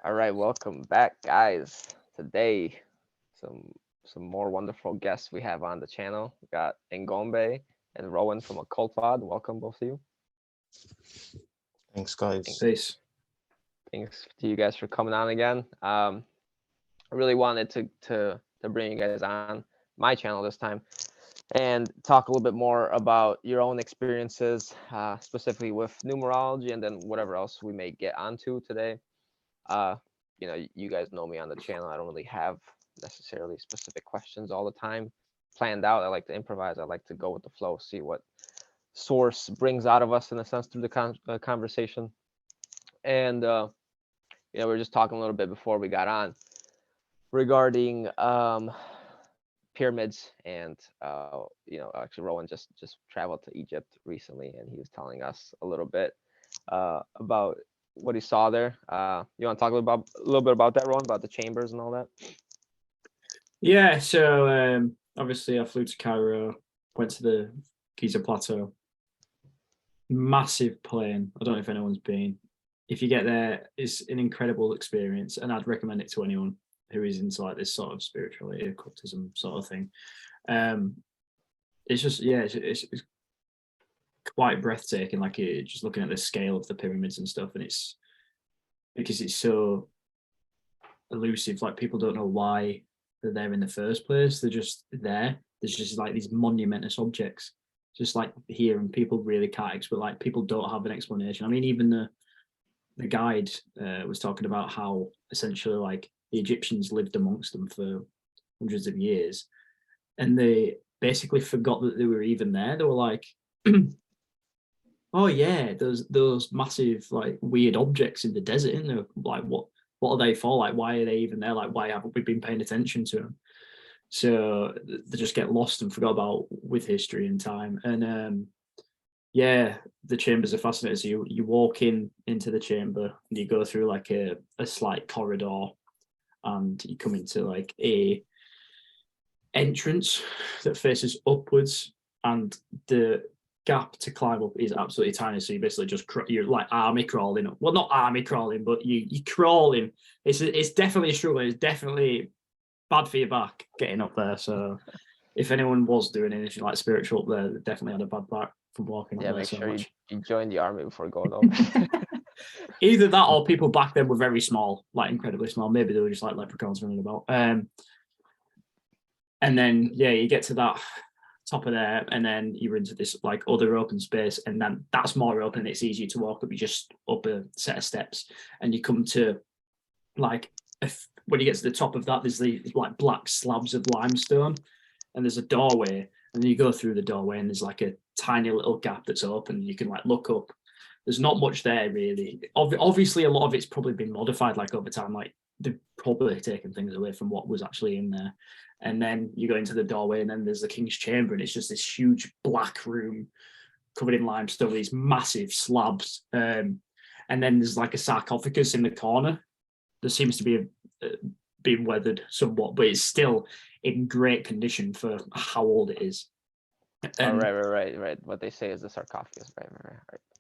All right, welcome back, guys. Today, some some more wonderful guests we have on the channel. We got Ngombe and Rowan from Occult Pod. Welcome, both of you. Thanks, Thank- guys. Peace. Thanks to you guys for coming on again. I really wanted to bring you guys on my channel this time and talk a little bit more about your own experiences, specifically with numerology, and then whatever else we may get onto today. Uh, you guys know me on the channel. I don't really have necessarily specific questions all the time planned out. I like to improvise. I like to go with the flow, see what source brings out of us in a sense through the conversation. And we were just talking a little bit before we got on regarding pyramids, and actually Rowan just traveled to Egypt recently, and he was telling us a little bit about what he saw there. You want to talk a little bit about that, Rowan, about the chambers and all that? Yeah, so obviously I flew to Cairo, went to the Giza Plateau. Massive plane. I don't know if anyone's been. If you get there, it's an incredible experience, and I'd recommend it to anyone who is into like this sort of spirituality, occultism sort of thing. It's just it's quite breathtaking. Like you're just looking at the scale of the pyramids and stuff, and it's because it's so elusive. Like people don't know why they're there in the first place. They're just there. There's just like these monumentous objects, just like here, and people really can't explain. Like people don't have an explanation. I mean, even the guide was talking about how essentially like the Egyptians lived amongst them for hundreds of years, and they basically forgot that they were even there. They were like, "Oh yeah, those massive like weird objects in the desert, in there. Like what are they for? Like why are they even there? Like why haven't we been paying attention to them?" So they just get lost and forgot about with history and time. And yeah, the chambers are fascinating. So you walk into the chamber and you go through like a slight corridor, and you come into like a entrance that faces upwards, and the gap to climb up is absolutely tiny. So you basically just you're like army crawling up. Well, not army crawling, but you crawling. It's definitely a struggle. It's definitely bad for your back getting up there. So if anyone was doing anything like spiritual up there, they definitely had a bad back from walking up Yeah, there make so sure much. you join the army before going over. Either that or people back then were very small, like incredibly small. Maybe they were just like leprechauns running about. And then yeah, you get to that top of there, and then you're into this like other open space, and then that's more open. It's easier to walk up. You just up a set of steps, and you come to like when you get to the top of that, there's these like black slabs of limestone, and there's a doorway, and then you go through the doorway, and there's like a tiny little gap that's open. You can like look up. There's not much there really. Obviously, a lot of it's probably been modified like over time. Like they've probably taken things away from what was actually in there. And then you go into the doorway, and then there's the king's chamber, and it's just this huge black room covered in limestone, these massive slabs. And then there's like a sarcophagus in the corner. There seems to be being weathered somewhat, but it's still in great condition for how old it is. Right. What they say is the sarcophagus, right.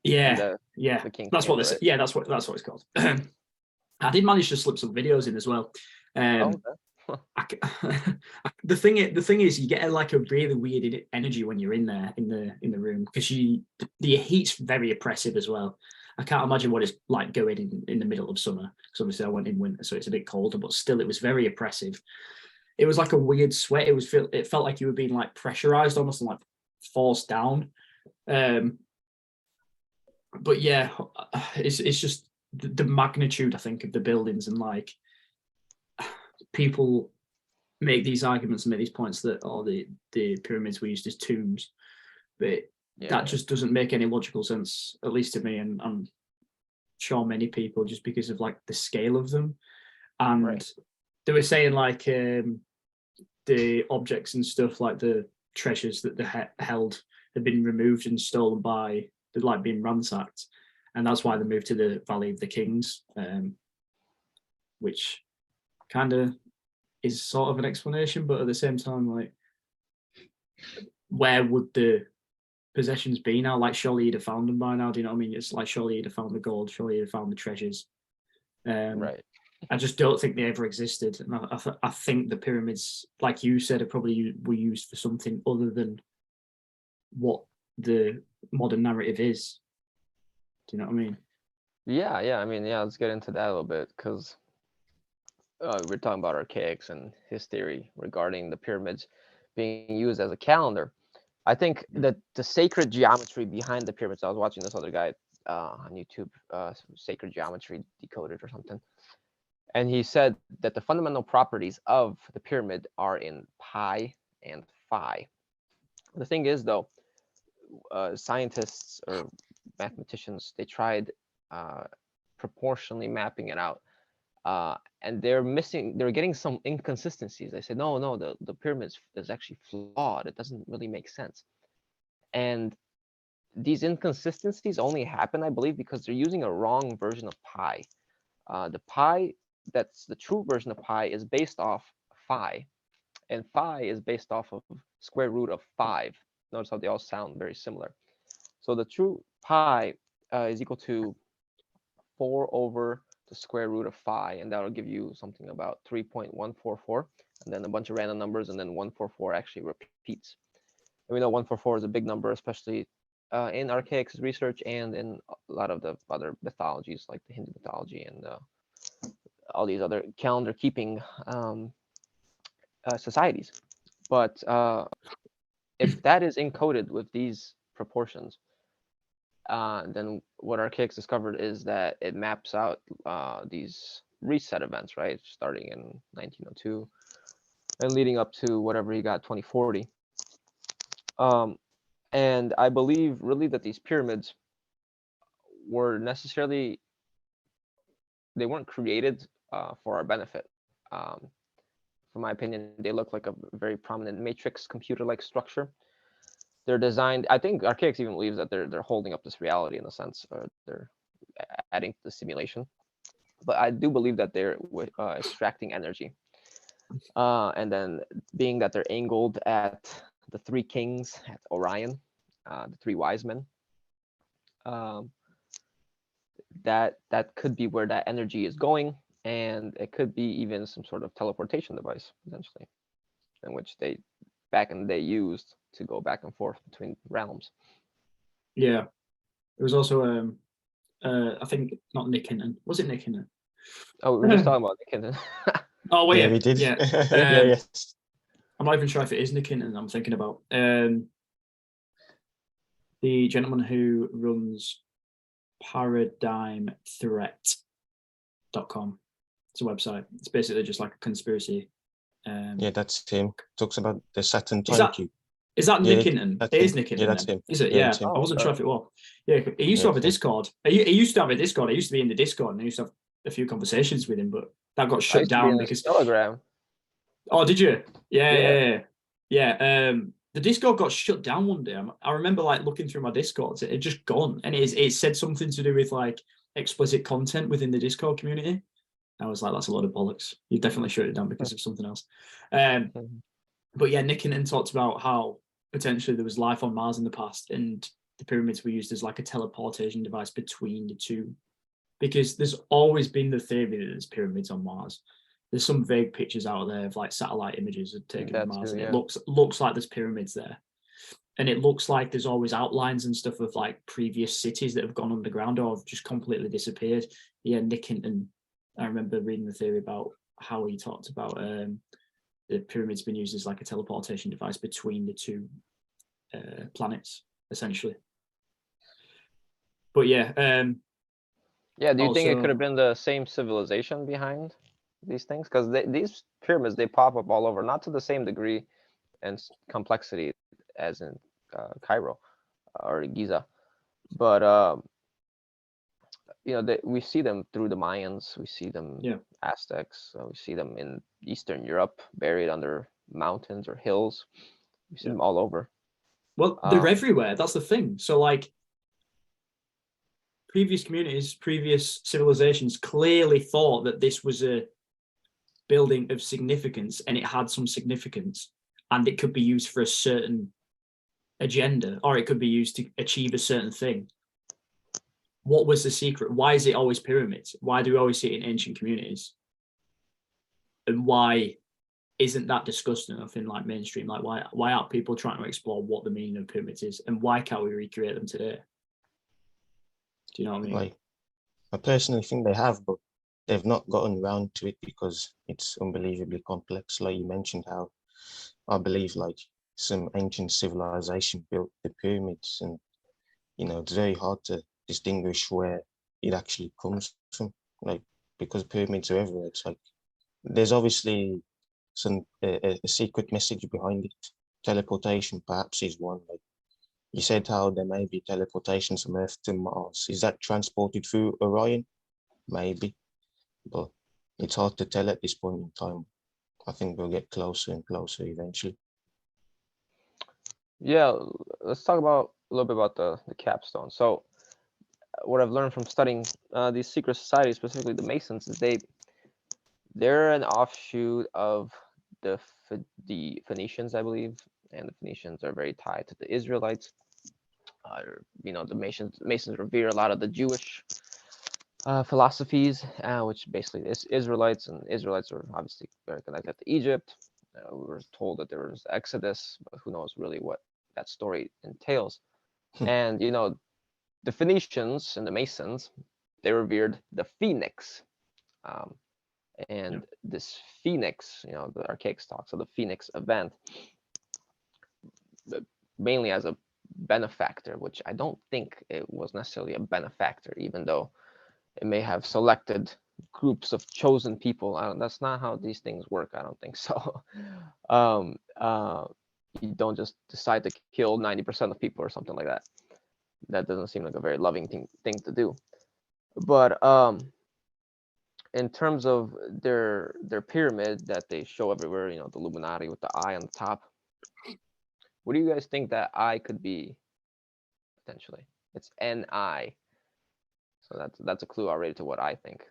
Yeah, the king's that's chamber, what they say. right? Yeah, that's what it's called. I did manage to slip some videos in as well. Okay. The thing is, you get like a really weird energy when you're in there in the room, because the heat's very oppressive as well. I can't imagine what it's like going in the middle of summer, because obviously I went in winter, so it's a bit colder, but still it was very oppressive. It was like a weird sweat. It felt like you were being like pressurized, almost like forced down. But yeah, it's just the magnitude, I think, of the buildings, and like people make these arguments and make these points that the pyramids were used as tombs, but that just doesn't make any logical sense, at least to me, and I'm sure many people, just because of like the scale of them. And they were saying like the objects and stuff, like the treasures that they held, had been removed and stolen by, they'd like been ransacked, and that's why they moved to the Valley of the Kings, which kind of is sort of an explanation, but at the same time, like, where would the possessions be now? Like, surely you'd have found them by now. Do you know what I mean? It's like, surely you'd have found the gold, surely you'd have found the treasures. Right. I just don't think they ever existed. And I think the pyramids, like you said, are probably were used for something other than what the modern narrative is. Do you know what I mean? Yeah. I mean, yeah. Let's get into that a little bit because we're talking about archaics and his theory regarding the pyramids being used as a calendar. I think that the sacred geometry behind the pyramids. I was watching this other guy on YouTube, Sacred Geometry Decoded or something, and he said that the fundamental properties of the pyramid are in pi and phi. The thing is, though, scientists or mathematicians, they tried uh, proportionally mapping it out, and they're getting some inconsistencies. They said, no, the pyramid is actually flawed. It doesn't really make sense. And these inconsistencies only happen, I believe, because they're using a wrong version of pi. The pi that's the true version of pi is based off phi, and phi is based off of square root of 5. Notice how they all sound very similar. So the true pi is equal to 4 over the square root of phi, and that'll give you something about 3.144, and then a bunch of random numbers, and then 144 actually repeats. And we know 144 is a big number, especially in archaic research and in a lot of the other mythologies, like the Hindu mythology and all these other calendar keeping societies. But if that is encoded with these proportions, then what archaics discovered is that it maps out these reset events, right? Starting in 1902 and leading up to whatever he got, 2040. Um, and I believe really that these pyramids were necessarily, they weren't created for our benefit. Um, from my opinion, they look like a very prominent matrix computer-like structure. They're designed. I think archaics even believes that they're holding up this reality in a sense, or they're adding to the simulation. But I do believe that they're extracting energy, and then being that they're angled at the three kings at Orion, the three wise men. Um, that could be where that energy is going, and it could be even some sort of teleportation device potentially, in which they back in the day used to go back and forth between realms. Yeah. It was also I think not Nick Hinton. Was it Nick Hinton? Oh, we were just talking about the kitten. Oh wait, Yeah, yeah, we did. yeah. Yeah, yes. I'm not even sure if it is Nick Hinton I'm thinking about. The gentleman who runs paradigmthreat.com. It's a website. It's basically just like a conspiracy. Yeah, that's him. Talks about the Saturn Is time that cube. is that Yeah, Nick Hinton? that's It is him. Nick Yeah, Hinton that's then. him. Is it? Yeah, Yeah. it's him. I Oh, wasn't okay. sure if it was. Yeah, he used to have a Discord. He used to have a Discord. I used to be in the Discord and I used to have a few conversations with him, but that got I shut used to be in down this because Telegram. oh, did you? Yeah, Yeah. yeah, yeah. Yeah. The Discord got shut down one day. I remember like looking through my Discords, it had just gone, and it said something to do with like explicit content within the Discord community. I was like, that's a lot of bollocks. You definitely shut it down because of something else. But yeah, Nick Hinton talked about how potentially there was life on Mars in the past, and the pyramids were used as like a teleportation device between the two. Because there's always been the theory that there's pyramids on Mars. There's some vague pictures out there of like satellite images taken of Mars, and it looks like there's pyramids there. And it looks like there's always outlines and stuff of like previous cities that have gone underground or have just completely disappeared. Yeah, Nick Hinton, I remember reading the theory about how he talked about the pyramids being used as like a teleportation device between the two planets, essentially. But yeah. Yeah, do you think it also, could have been the same civilization behind these things? Because these pyramids, they pop up all over, not to the same degree and complexity as in Cairo or Giza, but we see them through the Mayans, we see them Aztecs, we see them in Eastern Europe, buried under mountains or hills. We see them all over. Well, they're everywhere. That's the thing. So like previous communities, previous civilizations clearly thought that this was a building of significance and it had some significance and it could be used for a certain agenda or it could be used to achieve a certain thing. What was the secret? Why is it always pyramids? Why do we always see it in ancient communities? and why isn't that discussed enough in like mainstream? Like why aren't people trying to explore what the meaning of pyramids is, and why can't we recreate them today? Do you know what I mean? Like, I personally think they have, but they've not gotten around to it because it's unbelievably complex. Like you mentioned, how I believe like some ancient civilization built the pyramids, and it's very hard to distinguish where it actually comes from. Like, because pyramids are everywhere, it's like there's obviously some a secret message behind it. Teleportation perhaps is one. Like you said, how there may be teleportations from Earth to Mars. Is that transported through Orion? Maybe, but it's hard to tell at this point in time. I think we'll get closer and closer eventually. Yeah, let's talk about a little bit about the capstone. So, what I've learned from studying these secret societies, specifically the Masons, is they're an offshoot of the Phoenicians, I believe, and the Phoenicians are very tied to the Israelites. The Masons revere a lot of the Jewish philosophies, which basically is Israelites, and Israelites are obviously very connected to Egypt. We were told that there was Exodus, but who knows really what that story entails. And the Phoenicians and the Masons, they revered the Phoenix, and this Phoenix, the archaic talks of the Phoenix event, mainly as a benefactor, which I don't think it was necessarily a benefactor, even though it may have selected groups of chosen people. That's not how these things work. I don't think so. You don't just decide to kill 90% of people or something like that. That doesn't seem like a very loving thing to do. But in terms of their pyramid that they show everywhere, the Illuminati with the eye on the top, what do you guys think that eye could be potentially? It's NI. So that's a clue already to what I think.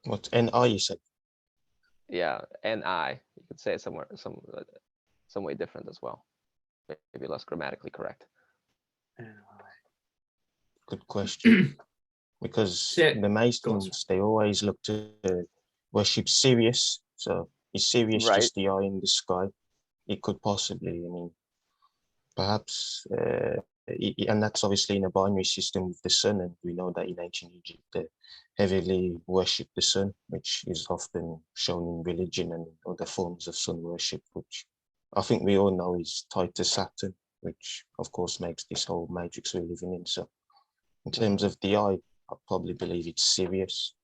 What NI you said? Yeah, NI. You could say it somewhere some way different as well. Maybe less grammatically correct. Good question. Because the Masons, they always look to worship Sirius. So is Sirius Right. just the eye in the sky? It could possibly, perhaps, and that's obviously in a binary system with the sun, and we know that in ancient Egypt they heavily worship the sun, which is often shown in religion and other forms of sun worship, which I think we all know is tied to Saturn, which of course makes this whole matrix we're living in. So in terms of the eye, I probably believe it's Sirius.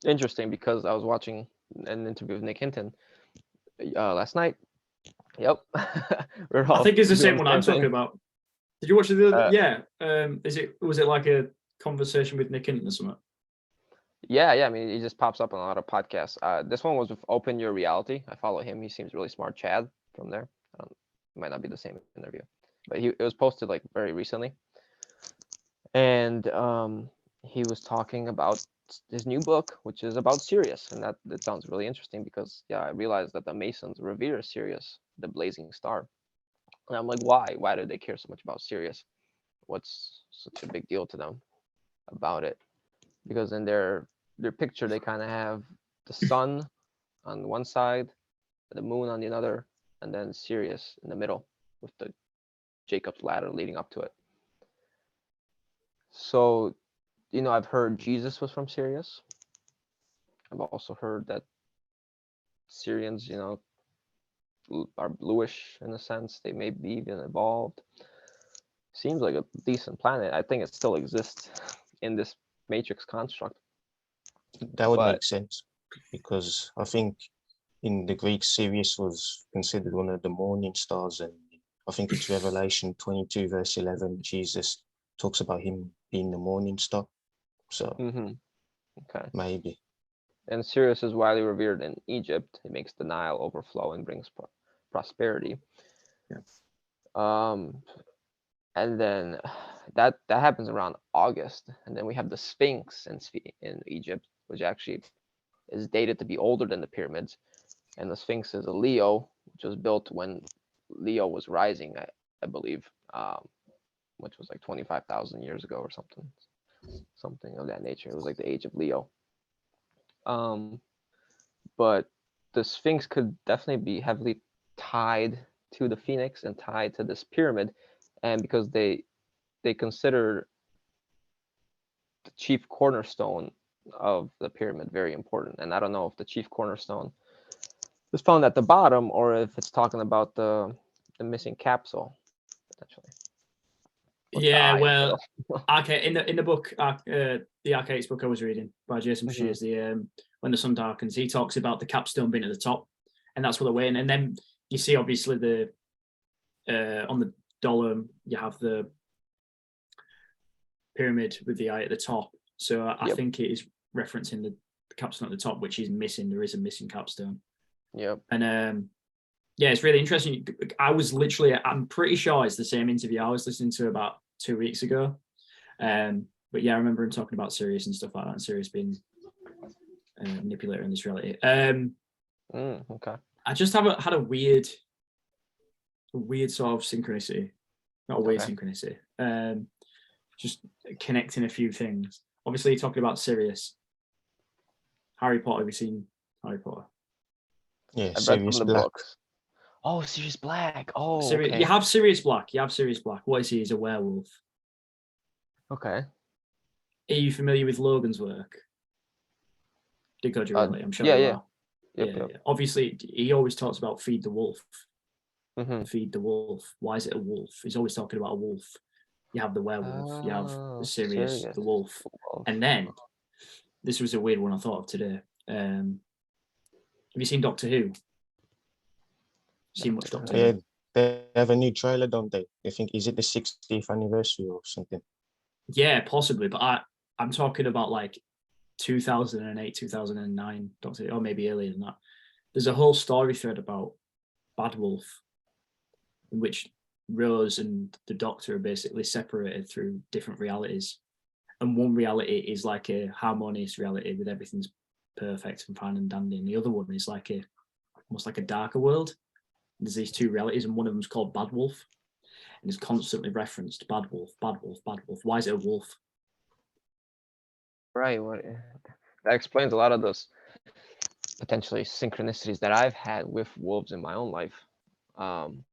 Interesting, because I was watching an interview with Nick Hinton last night. Yep. I think it's the same one I'm talking about. Did you watch the other? Yeah. Was it like a conversation with Nick Hinton or something? Yeah. I mean, it just pops up on a lot of podcasts. This one was with Open Your Reality. I follow him. He seems really smart. Chad from there. It might not be the same interview, but it was posted like very recently. And he was talking about his new book, which is about Sirius, and that sounds really interesting because I realized that the Masons revere Sirius, the blazing star, and I'm like, why? Why do they care so much about Sirius? What's such a big deal to them about it? Because in their picture, they kind of have the sun on one side, the moon on the other, and then Sirius in the middle with the Jacob's ladder leading up to it. So, I've heard Jesus was from Sirius. I've also heard that Syrians, are bluish in a sense. They may be even evolved. Seems like a decent planet. I think it still exists in this matrix construct. That would make sense, because I think in the Greek, Sirius was considered one of the morning stars, and I think it's Revelation 22 verse 11. Jesus talks about him being the morning star. So okay, maybe. And Sirius is widely revered in Egypt. It makes the Nile overflow and brings prosperity. Yeah. And then that happens around August, and then we have the Sphinx in Egypt, which actually is dated to be older than the pyramids. And the Sphinx is a Leo, which was built when Leo was rising, I believe, which was like 25,000 years ago or something of that nature. It was like the age of Leo. but the Sphinx could definitely be heavily tied to the Phoenix and tied to this pyramid, and because they consider the chief cornerstone of the pyramid very important. And I don't know if the chief cornerstone is found at the bottom or if it's talking about the missing capsule potentially. Or the Yeah, eye in the well, middle. okay, in the book, the Archaic's book I was reading by Jason Mhm. Bashir's, the When the Sun Darkens, he talks about the capstone being at the top, and that's what they're waiting. And then you see, obviously, the on the dollar you have the pyramid with the eye at the top. So I Yep. think it is referencing the capstone at the top, which is missing. There is a missing capstone. Yep. And yeah, it's really interesting. I'm pretty sure it's the same interview I was listening to about 2 weeks ago. But yeah, I remember him talking about Sirius and stuff like that, and Sirius being manipulator in this reality. Okay. I just had a weird sort of synchronicity, not a weird Okay. synchronicity. Just connecting a few things. Obviously, talking about Sirius. Harry Potter. Have you seen Harry Potter? Yeah, I've read some Sirius of the Black. books. Oh, Sirius Black. Oh, Sirius, okay. you have Sirius Black. What is he? He's a werewolf. Okay. Are you familiar with Logan's work? Decode Your Reality, I'm sure Yeah, you yeah. are. Yep, Yeah. yep. Obviously, he always talks about feed the wolf. Mm-hmm. Feed the wolf. Why is it a wolf? He's always talking about a wolf. You have the werewolf. You have Oh, Sirius, Sirius. the wolf. Wolf. And then, this was a weird one I thought of today. Have you seen Doctor Who? Seen much Doctor Yeah, Who? they have a new trailer, don't they? I think, is it the 60th anniversary or something? Yeah, possibly. But I'm talking about like 2008, 2009 Doctor Who, or maybe earlier than that. There's a whole story thread about Bad Wolf, in which Rose and the Doctor are basically separated through different realities. And one reality is like a harmonious reality with everything's perfect and fine and dandy. And the other one is like almost like a darker world. There's these two realities, and one of them's called Bad Wolf. And it's constantly referenced Bad Wolf, Bad Wolf, Bad Wolf. Why is it a wolf? Right. What? That explains a lot of those potentially synchronicities that I've had with wolves in my own life, um,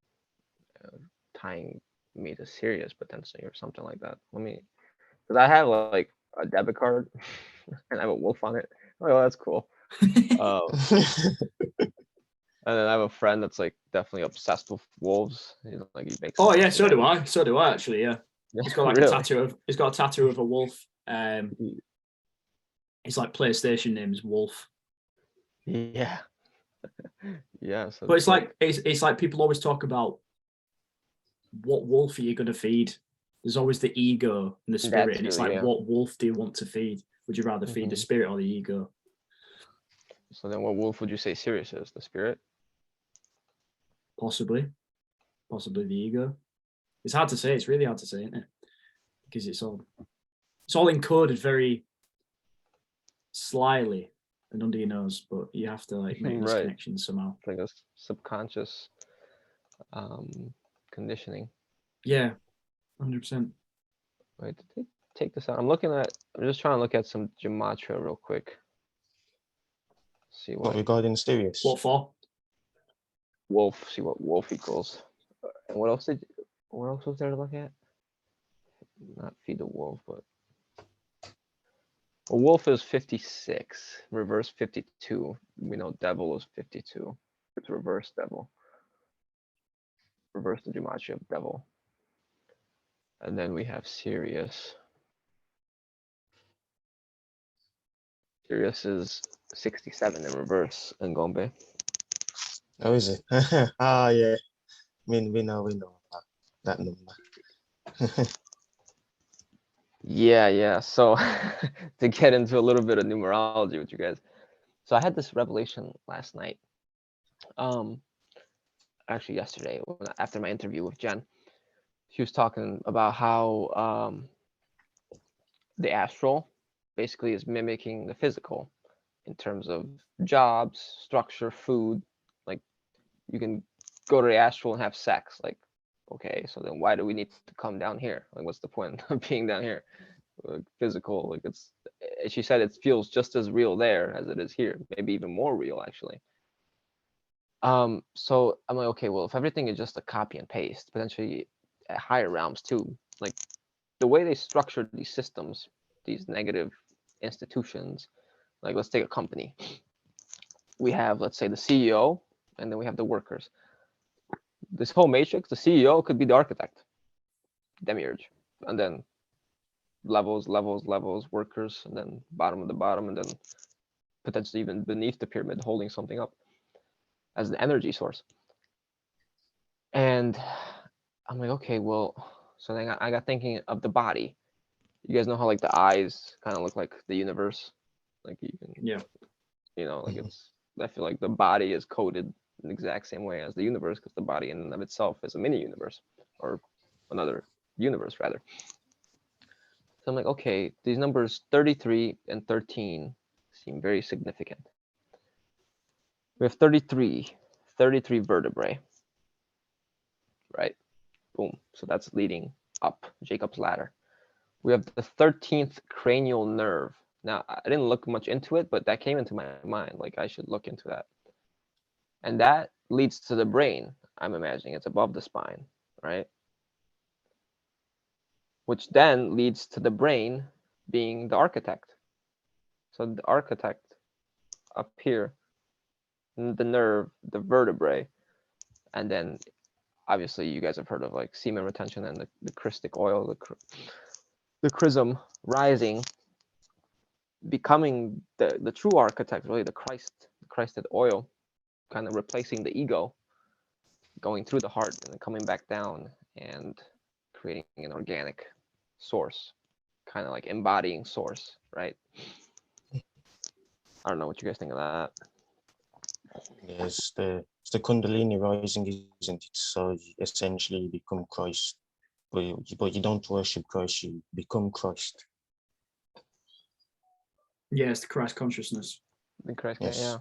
tying me to Sirius potentially or something like that. Because I have like a debit card and I have a wolf on it. Oh, that's cool. And then I have a friend that's like definitely obsessed with wolves. He's like he makes. Oh yeah, so do I. So do I actually. Yeah, he's got like really? He's got a tattoo of a wolf. His like PlayStation name is Wolf. Yeah. Yeah. So But it's like people always talk about what wolf are you going to feed? There's always the ego and the spirit, That and it's too, like, yeah. what wolf do you want to feed? Would you rather feed the spirit or the ego? So then, what wolf would you say Sirius is? The spirit? Possibly the ego. It's hard to say. It's really hard to say, isn't it? Because it's all encoded very slyly and under your nose, but you have to like make these Right. connections somehow. It's like a subconscious conditioning. Yeah, 100%. Wait, take this out. I'm just trying to look at some gematria real quick. See What what regarding Sirius? What for? wolf. See what wolf equals. And what else was there to look at? Not feed the wolf, but a wolf is 56. Reverse 52. We know devil is 52. It's reverse devil. Reverse the gematria of devil. And then we have Sirius. Sirius is 67 in reverse in Gombe. Oh, is it? Ah, yeah. We know that number. Yeah. So to get into a little bit of numerology with you guys. So I had this revelation last night. Actually yesterday after my interview with Jen. She was talking about how the astral basically is mimicking the physical in terms of jobs, structure, food. Like you can go to the astral and have sex. Like, okay, so then why do we need to come down here? Like, what's the point of being down here? Like, physical, like she said it feels just as real there as it is here, maybe even more real actually. So I'm like, okay, well, if everything is just a copy and paste, potentially at higher realms too, like the way they structure these systems, these negative institutions, like let's take a company. We have, let's say, the CEO, and then we have the workers. This whole matrix, the CEO could be the architect, demiurge, and then levels, levels, levels, workers, and then bottom of the bottom, and then potentially even beneath the pyramid holding something up as the energy source. And I'm like, okay, well, so then I got thinking of the body. You guys know how like the eyes kind of look like the universe, like you can, Yeah. like it's. I feel like the body is coded in the exact same way as the universe, because the body in and of itself is a mini universe, or another universe rather. So I'm like, okay, these numbers 33 and 13 seem very significant. We have 33 vertebrae, right? Boom. So that's leading up Jacob's ladder. We have the 13th cranial nerve. Now, I didn't look much into it, but that came into my mind. Like, I should look into that. And that leads to the brain, I'm imagining. It's above the spine, right? Which then leads to the brain being the architect. So the architect up here, the nerve, the vertebrae, and then obviously you guys have heard of like semen retention and the christic oil, the chrism rising, becoming the true architect, really the Christed oil, kind of replacing the ego, going through the heart and then coming back down and creating an organic source, kind of like embodying source, right? I don't know what you guys think of that. Yes, it's the Kundalini rising, isn't it? So you essentially become Christ, but you don't worship Christ, you become Christ. Yeah, it's the Christ consciousness. The Christ, Yes. yeah.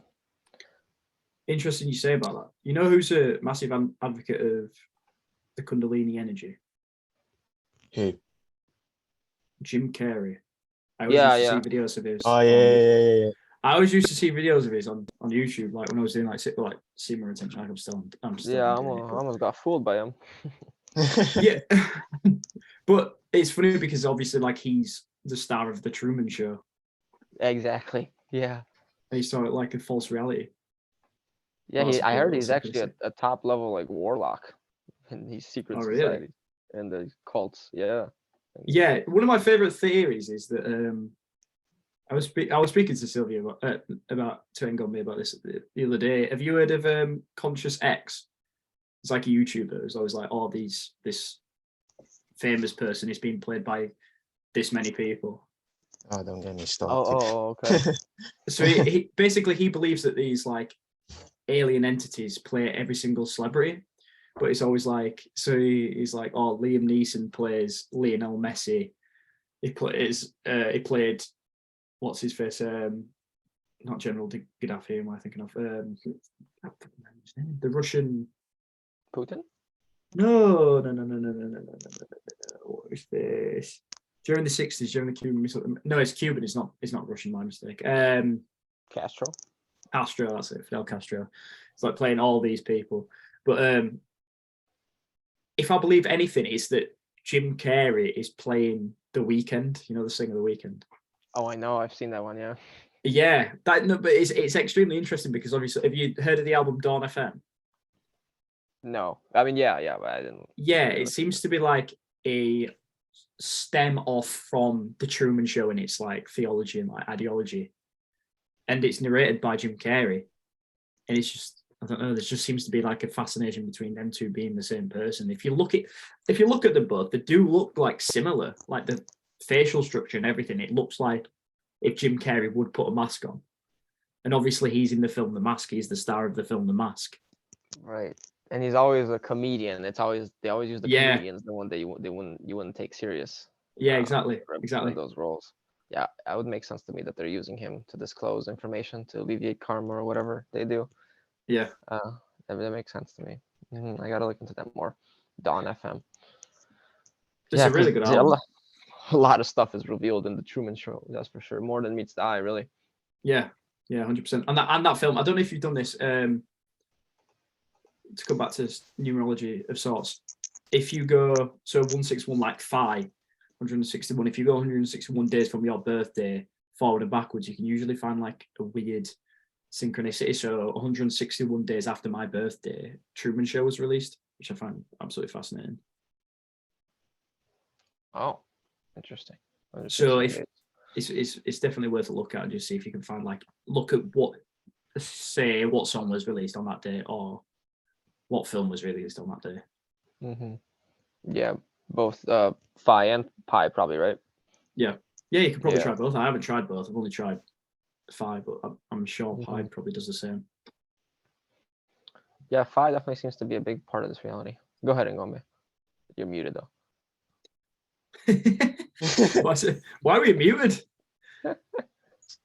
Interesting you say about that. You know who's a massive advocate of the Kundalini energy? Who? Jim Carrey. I always Yeah, used to yeah. see videos of his. Oh yeah. I always used to see videos of his on YouTube, like when I was doing like semen retention. Like I'm still Yeah, I doing it, but- almost got fooled by him. yeah. But it's funny because obviously, like, he's the star of the Truman Show, Exactly. Yeah. and he saw it like a false reality. Yeah, Well, I heard he's that's actually a top level like warlock in these secret Oh, really? societies and the cults. Yeah. Yeah, one of my favorite theories is that I was speaking to Sylvia about to Ngombe about this the other day. Have you heard of Conscious X? It's like a YouTuber who's always like, oh, this famous person is being played by this many people. Oh, don't get me started. Oh, okay. So he basically he believes that these like alien entities play every single celebrity, but it's always like, so he's like, oh, Liam Neeson plays Lionel Messi. He played what's his face? Not General Gaddafi. Am I thinking of the Russian? Putin? No. What is this? During the 60s, during the Cuban Missile. No, it's Cuban. It's not Russian. My mistake. Castro? Castro. That's it. Fidel Castro. It's like playing all these people. But if I believe anything, it's that Jim Carrey is playing The Weeknd. You know, the singer The Weeknd. Oh, I know. I've seen that one. Yeah. Yeah, but it's extremely interesting because obviously, have you heard of the album Dawn FM? No, I mean, yeah, but I didn't. Yeah, it seems to be like a stem off from the Truman Show in its like theology and like ideology, and it's narrated by Jim Carrey, and it's just, I don't know, there just seems to be like a fascination between them two being the same person. If you look at them both, they do look like similar, like the facial structure and everything. It looks like if Jim Carrey would put a mask on, and obviously he's in the film The Mask. He's the star of the film The Mask. Right, and he's always a comedian. They always use the comedians, the one that you wouldn't take serious. Yeah, exactly. In those roles. Yeah, it would make sense to me that they're using him to disclose information to alleviate karma or whatever they do. Yeah, that makes sense to me. I gotta look into that more. Dawn FM. it's a really good album. a lot of stuff is revealed in the Truman Show. That's for sure. More than meets the eye, really. Yeah, 100%. And that film, I don't know if you've done this. To come back to numerology of sorts, if you go 161 like 161. If you go 161 days from your birthday forward and backwards, you can usually find like a weird synchronicity. So 161 days after my birthday, Truman Show was released, which I find absolutely fascinating. Oh, interesting. So if it's definitely worth a look at and just see if you can find look at what song was released on that day or what film was released on that day. Yeah, both Phi and Pi probably, right? Yeah, you can probably try both. I haven't tried both. I've only tried Phi, but I'm sure Pi probably does the same. Yeah, Phi definitely seems to be a big part of this reality. Go ahead and go, man. You're muted though. Why were you muted?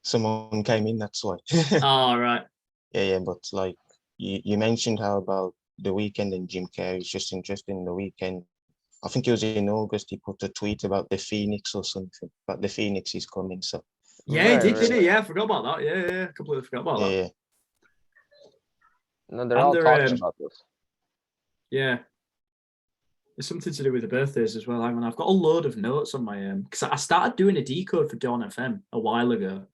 Someone came in, that's why. Oh, right. Yeah, but like you mentioned how about the Weeknd and Jim Carrey is just interested in the Weeknd. I think it was in August, he put a tweet about the Phoenix or something, but the Phoenix is coming, so. Yeah, he did, didn't he? Yeah, I forgot about that. Yeah, completely forgot about that. Yeah. No, they're all talking about this. Yeah. There's something to do with the birthdays as well. I've got a load of notes on my because I started doing a decode for Dawn FM a while ago.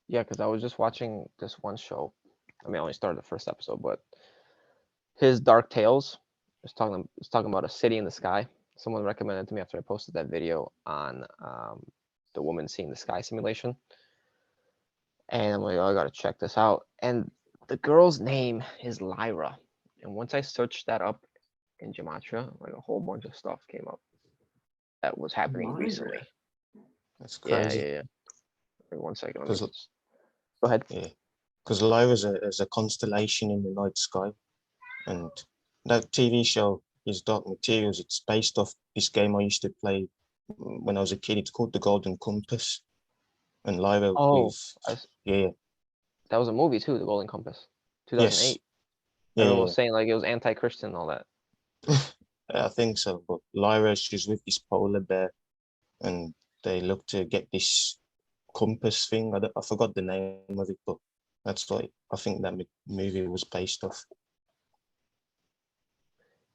Yeah, because I was just watching this one show. I mean, I only started the first episode, but his Dark Tales is talking about a city in the sky. Someone recommended it to me after I posted that video on the woman seeing the sky simulation. And I'm like, oh, I gotta check this out. And the girl's name is Lyra. And once I searched that up in Gematria, like a whole bunch of stuff came up that was happening recently. That's crazy. Yeah. Wait 1 second. Go ahead. Yeah, because Lyra is a constellation in the night sky, and that TV show is Dark Materials. It's based off this game I used to play when I was a kid. It's called The Golden Compass, and Lyra. Yeah. That was a movie too, The Golden Compass, 2008. Yes. Everyone was saying like it was anti-Christian and all that. I think so, but Lyra, she's with this polar bear, and they look to get this compass thing. I forgot the name of it, but that's what I think that movie was based off.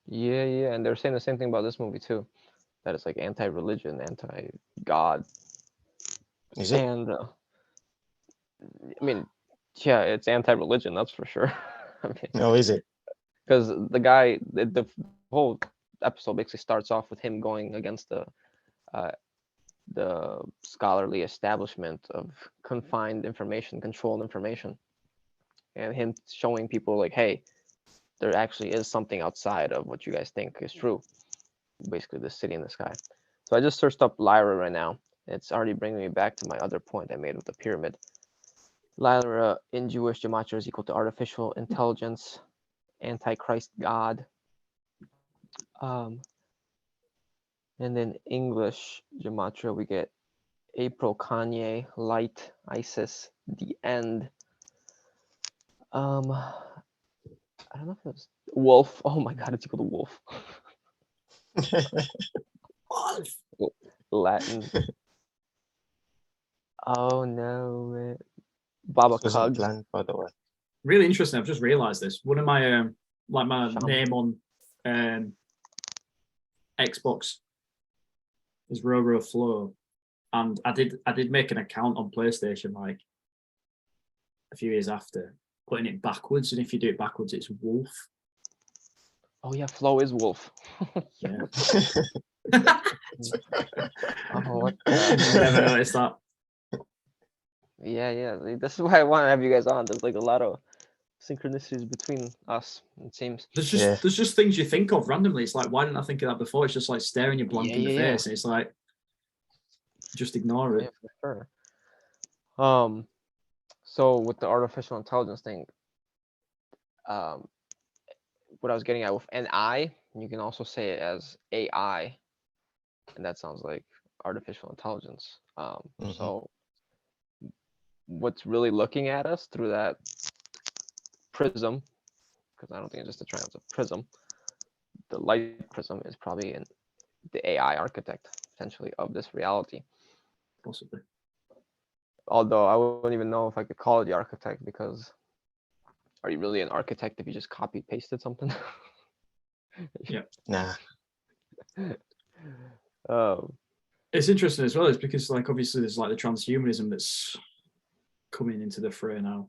Yeah, and they're saying the same thing about this movie too, that it's like anti-religion, anti-God. Is it? And I mean, yeah, it's anti-religion, that's for sure. I mean, no, is it? Because the guy, the whole episode basically starts off with him going against the scholarly establishment of confined information, controlled information, and him showing people like, hey, there actually is something outside of what you guys think is true. Basically, the city in the sky. So I just searched up Lyra right now. It's already bringing me back to my other point I made with the pyramid. Lyra in Jewish gematria is equal to artificial intelligence, antichrist god. And then English gematria, we get April, Kanye, light, Isis, the end. I don't know if it was wolf. Oh my god, it's equal to wolf. Latin. Oh no, man. Baba Cug. Planned, by the way. Really interesting. I've just realized this. One of my my name on Xbox is Roro Flow, and I did make an account on PlayStation like a few years after, putting it backwards, and if you do it backwards, it's Wolf. Oh yeah, Flow is wolf. Yeah. Oh, what Never noticed that. Yeah. This is why I want to have you guys on. There's like a lot of synchronicities between us, it seems. There's just things you think of randomly. It's like, why didn't I think of that before? It's just like staring you blank in the face, and it's like, just ignore it. Yeah, for sure. So with the artificial intelligence thing, what I was getting at with NI, you can also say it as AI, and that sounds like artificial intelligence. So what's really looking at us through that prism, because I don't think it's just a triangle, it's a prism, the light prism is probably the AI architect potentially of this reality. Possibly. Although I wouldn't even know if I could call it the architect, because are you really an architect if you just copy pasted something? Nah. Um, It's interesting as well, is because like obviously there's like the transhumanism that's coming into the fray now.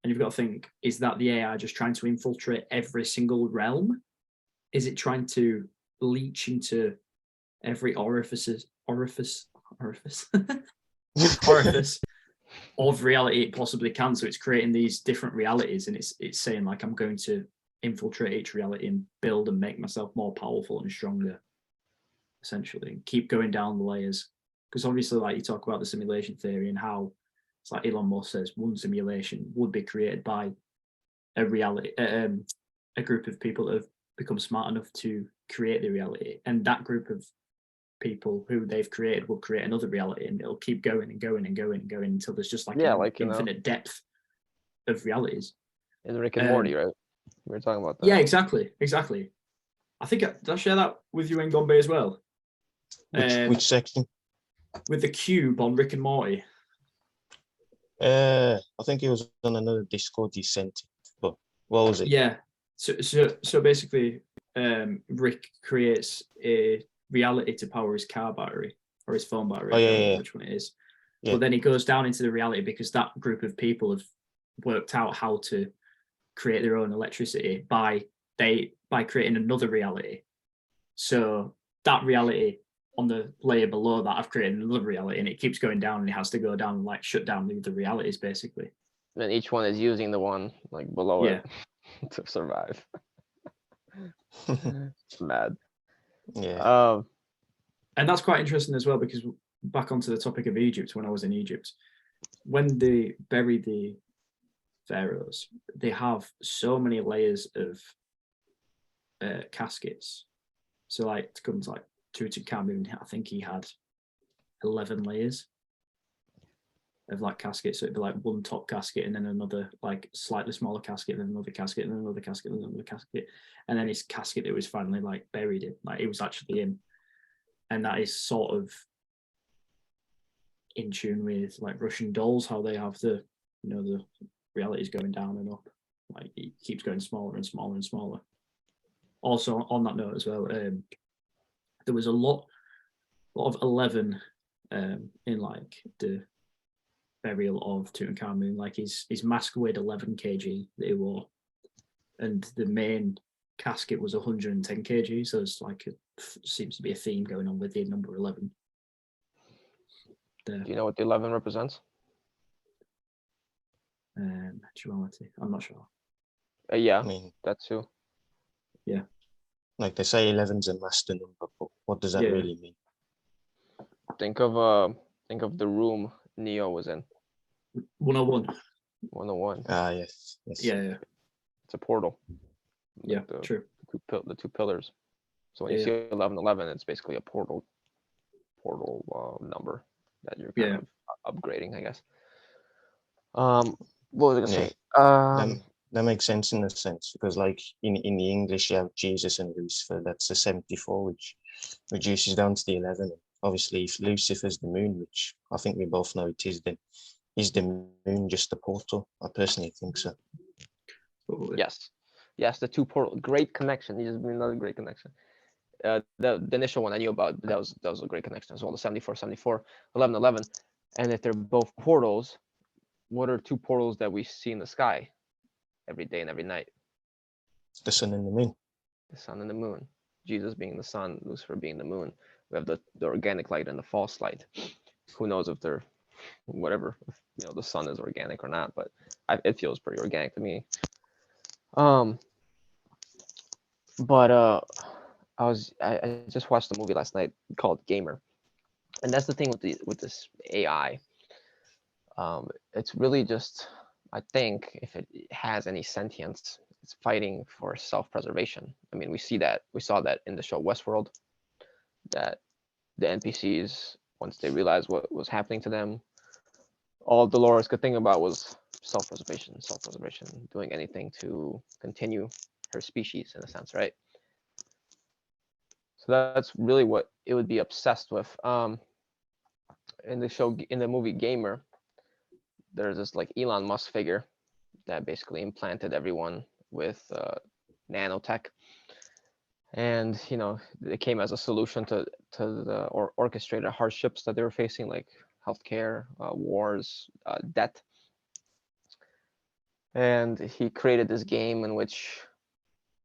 And you've got to think, is that the AI just trying to infiltrate every single realm? Is it trying to leach into every orifice of reality it possibly can? So it's creating these different realities, and it's saying like, I'm going to infiltrate each reality and build and make myself more powerful and stronger, essentially, and keep going down the layers. Because obviously, like you talk about the simulation theory and how it's like Elon Musk says, one simulation would be created by a reality, a group of people that have become smart enough to create the reality, and that group of people who they've created will create another reality, and it'll keep going and going and going and going until there's just like an infinite depth of realities. In Rick and Morty, right? We were talking about that. Yeah, exactly. I think did I share that with you in Gombe as well? Which section? With the cube on Rick and Morty. I think it was on another Discord you sent it, but what was it? Yeah. So basically, Rick creates a reality to power his car battery or his phone battery. Oh, I can't yeah, remember which one it is. Yeah. But then he goes down into the reality because that group of people have worked out how to create their own electricity by creating another reality. So that reality on the layer below that, I've created another reality, and it keeps going down, and it has to go down and like shut down the other realities basically. And each one is using the one like below it to survive. It's mad. Yeah. And that's quite interesting as well, because back onto the topic of Egypt, when I was in Egypt, when they bury the pharaohs, they have so many layers of caskets. So like to come to like Tutankhamun, I think he had 11 layers of like caskets. So it'd be like one top casket and then another like slightly smaller casket, and then another casket, and then another casket, and then another casket, and then his casket that was finally like buried in, like it was actually in. And that is sort of in tune with like Russian dolls, how they have the, you know, the realities going down and up, like it keeps going smaller and smaller and smaller. Also on that note as well, there was a lot of 11 in like the burial of Tutankhamun. Like his mask weighed 11 kg that he wore, and the main casket was 110 kg. So it's like seems to be a theme going on with the number 11. Do you know what the 11 represents? Duality. I'm not sure. Yeah, I mean, that too. Yeah. Like they say 11's a master number, but what does that really mean? Think of the room Neo was in. 101. 101. Ah, yes. Yeah. It's a portal. Yeah, true. The two pillars. So when you see 1111, it's basically a portal number that you're kind of upgrading, I guess. What was I gonna say? That makes sense in a sense, because like in the English you have Jesus and Lucifer. That's a 74, which reduces down to the 11. Obviously, if Lucifer's the moon, which I think we both know it is, then is the moon just a portal? I personally think so. Yes, the two portal. Great connection. You just made another great connection. The initial one I knew about, that was a great connection as well. The 74, 11, 11. And if they're both portals, what are two portals that we see in the sky every day and every night? The sun and the moon. The sun and the moon. Jesus being the sun, Lucifer being the moon. We have the organic light and the false light. Who knows if they're whatever, if, you know, the sun is organic or not, but it feels pretty organic to me. But I just watched a movie last night called Gamer, and that's the thing with this AI. It's really just, I think, if it has any sentience, it's fighting for self-preservation. I mean, we saw that in the show Westworld, that the NPCs, once they realized what was happening to them, all Dolores could think about was self-preservation, doing anything to continue her species in a sense, right? So that's really what it would be obsessed with. In the movie Gamer, there's this like Elon Musk figure that basically implanted everyone with nanotech, and it came as a solution to the orchestrated hardships that they were facing, like healthcare, wars, debt. And he created this game in which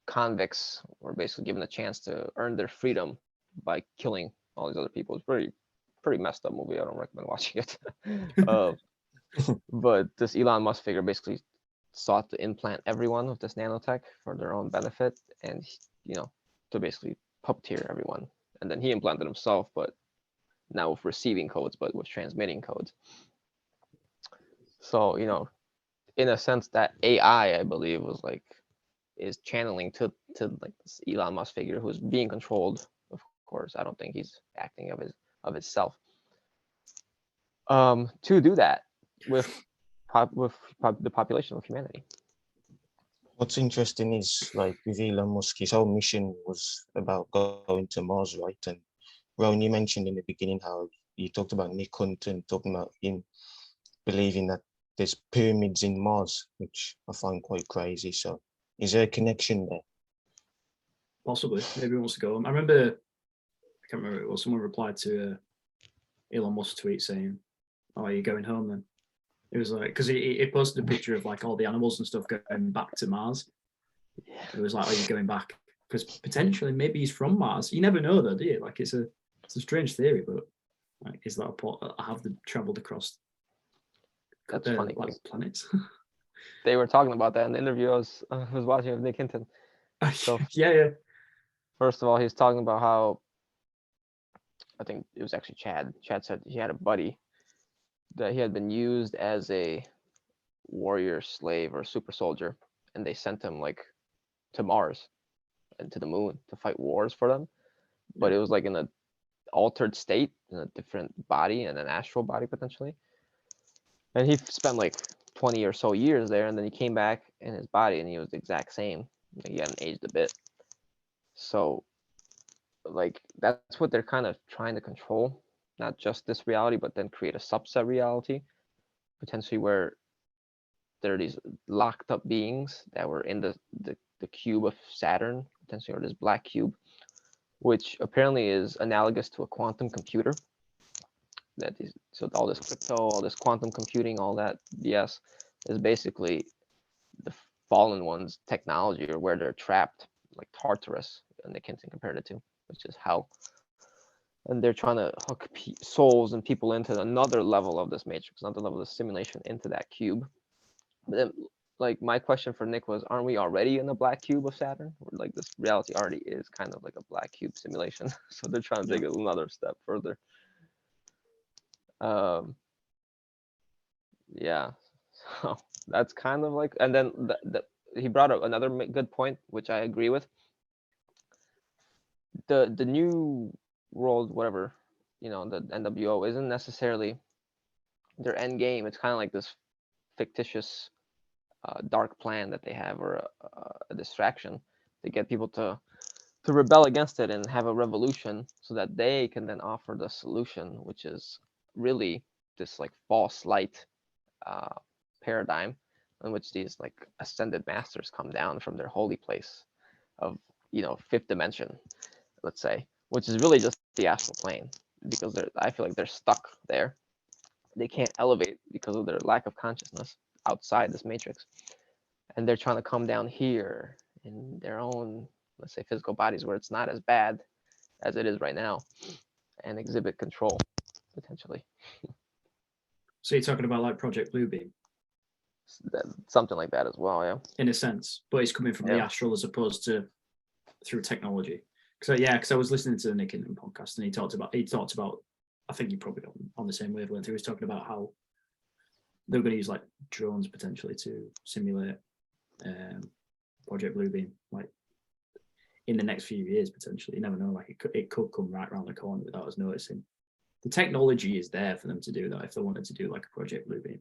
convicts were basically given a chance to earn their freedom by killing all these other people. It's pretty messed up movie. I don't recommend watching it. But this Elon Musk figure basically sought to implant everyone with this nanotech for their own benefit, and to basically puppeteer everyone. And then he implanted himself, but now with receiving codes, but with transmitting codes. So in a sense, that AI, I believe, is channeling to like this Elon Musk figure who's being controlled. Of course, I don't think he's acting of himself. To do that with the population of humanity. What's interesting is like with Elon Musk, his whole mission was about going to Mars, right? And Rowan, you mentioned in the beginning how you talked about Nick Hunt and talking about him believing that there's pyramids in Mars, which I find quite crazy. So is there a connection there? Possibly. Maybe he wants to go. I remember, I can't remember, it was someone replied to Elon Musk's tweet saying, "Oh, are you going home then?" It was like, because he posted a picture of like all the animals and stuff going back to Mars. It was like, "Are you going back?" Because potentially, maybe he's from Mars. You never know, though, do you? Like, it's a strange theory, but like, is that a pot? Have they travelled across? That's funny. Like planets. They were talking about that in the interview I was watching with Nick Hinton. So yeah. First of all, he's talking about how, I think it was actually Chad. Chad said he had a buddy that he had been used as a warrior slave or super soldier, and they sent him like to Mars and to the moon to fight wars for them. But it was like in an altered state, in a different body, and an astral body potentially. And he spent like 20 or so years there, and then he came back in his body, and he was the exact same. He hadn't aged a bit. So, like, that's what they're kind of trying to control, not just this reality, but then create a subset reality, potentially where there are these locked up beings that were in the cube of Saturn, potentially, or this black cube, which apparently is analogous to a quantum computer. So all this crypto, all this quantum computing, all that BS is basically the fallen ones' technology, or where they're trapped, like Tartarus, and Nick Hinton compared it to, which is hell. And they're trying to hook souls and people into another level of this matrix, another level of simulation into that cube. But then, like, my question for Nick was, aren't we already in the black cube of Saturn? Or, like, this reality already is kind of like a black cube simulation. So they're trying to take it another step further. Yeah, so that's kind of like, and then he brought up another good point, which I agree with. The new world, whatever, the NWO isn't necessarily their end game. It's kind of like this fictitious dark plan that they have, or a distraction to get people to rebel against it and have a revolution, so that they can then offer the solution, which is really this like false light paradigm in which these like ascended masters come down from their holy place of fifth dimension, let's say, which is really just the astral plane, because I feel like they're stuck there. They can't elevate because of their lack of consciousness outside this matrix, and they're trying to come down here in their own, let's say, physical bodies, where it's not as bad as it is right now, and exhibit control potentially. So you're talking about like Project Bluebeam? Something like that as well, yeah. In a sense, but it's coming from the astral as opposed to through technology. Because I was listening to the Nick Hinton podcast, and he talked about. I think you're probably on the same wavelength. He was talking about how they're going to use like drones potentially to simulate Project Bluebeam, like in the next few years potentially. You never know. Like it could come right around the corner without us noticing. The technology is there for them to do that if they wanted to do like a Project Bluebeam.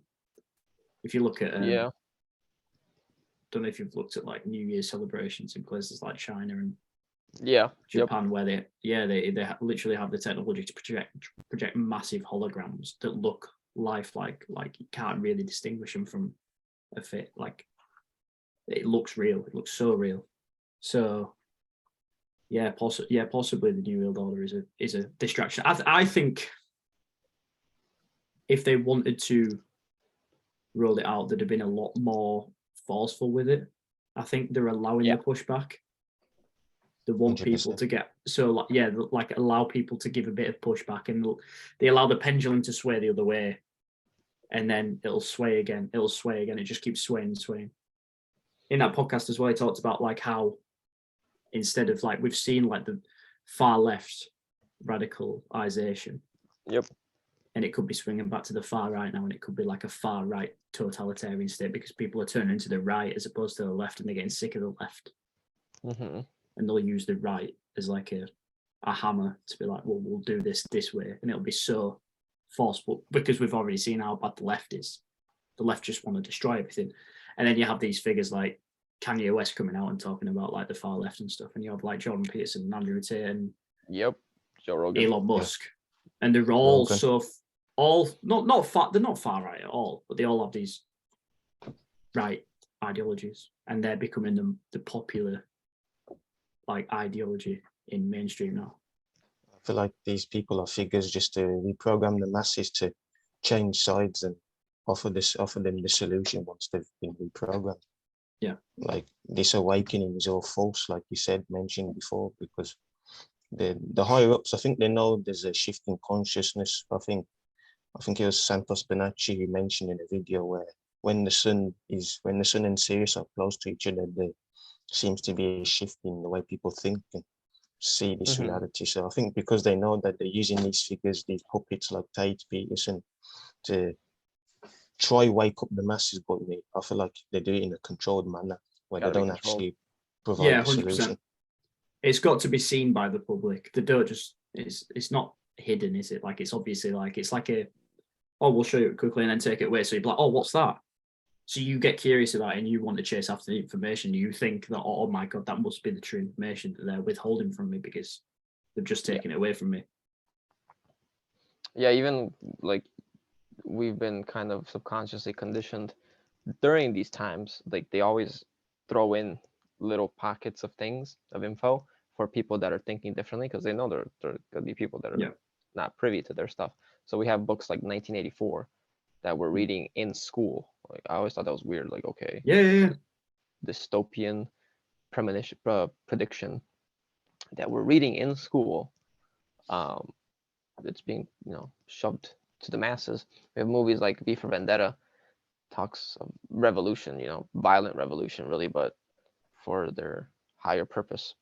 If you look at don't know if you've looked at like New Year's celebrations in places like China and Yeah. Yep. Japan, where they literally have the technology to project massive holograms that look lifelike. Like you can't really distinguish them from a fit. Like it looks real. It looks so real. So yeah, possibly the New World Order is a distraction. I think if they wanted to roll it out, they'd have been a lot more forceful with it. I think they're allowing the pushback. They want 100%. people to get like allow people to give a bit of pushback, and they allow the pendulum to sway the other way, and then it'll sway again. It just keeps swaying and swaying. In that podcast as well, he talked about like how instead of like we've seen like the far left radicalization. Yep. And it could be swinging back to the far right now, and it could be like a far right totalitarian state because people are turning to the right as opposed to the left, and they're getting sick of the left. Mm-hmm. And they'll use the right as like a hammer to be like, well, we'll do this way, and it'll be so forceful because we've already seen how bad the left is. The left just want to destroy everything, and then you have these figures like Kanye West coming out and talking about like the far left and stuff, and you have like Jordan Peterson, and Andrew Tate, and Yep. Joe Rogan. Elon Musk, and they're all not far. They're not far right at all, but they all have these right ideologies, and they're becoming the popular like ideology in mainstream now. I feel like these people are figures just to reprogram the masses to change sides and offer them the solution once they've been reprogrammed. Yeah. Like this awakening is all false, like you mentioned before, because the higher ups, I think they know there's a shift in consciousness. I think it was Santos Bonacci who mentioned in a video where when the sun and Sirius are close to each other, there seems to be a shift in the way people think and see this reality. So I think because they know that they're using these figures, these puppets like Tate Peterson, to try wake up the masses, but I feel like they do it in a controlled manner where they don't actually provide the 100%. Solution. It's got to be seen by the public. They don't just it's not hidden, is it? Like it's obviously like it's like we'll show you it quickly and then take it away. So you'd be like, oh, what's that? So you get curious about it and you want to chase after the information. You think that, oh my God, that must be the true information that they're withholding from me because they've just taken it away from me. Yeah, even like we've been kind of subconsciously conditioned during these times. Like they always throw in little pockets of things, of info for people that are thinking differently because they know there are going to be people that are not privy to their stuff. So we have books like 1984 that we're reading in school. Like I always thought that was weird. Like, okay, dystopian prediction that we're reading in school. It's being shoved to the masses. We have movies like V for Vendetta, talks of revolution, violent revolution, really, but for their higher purpose.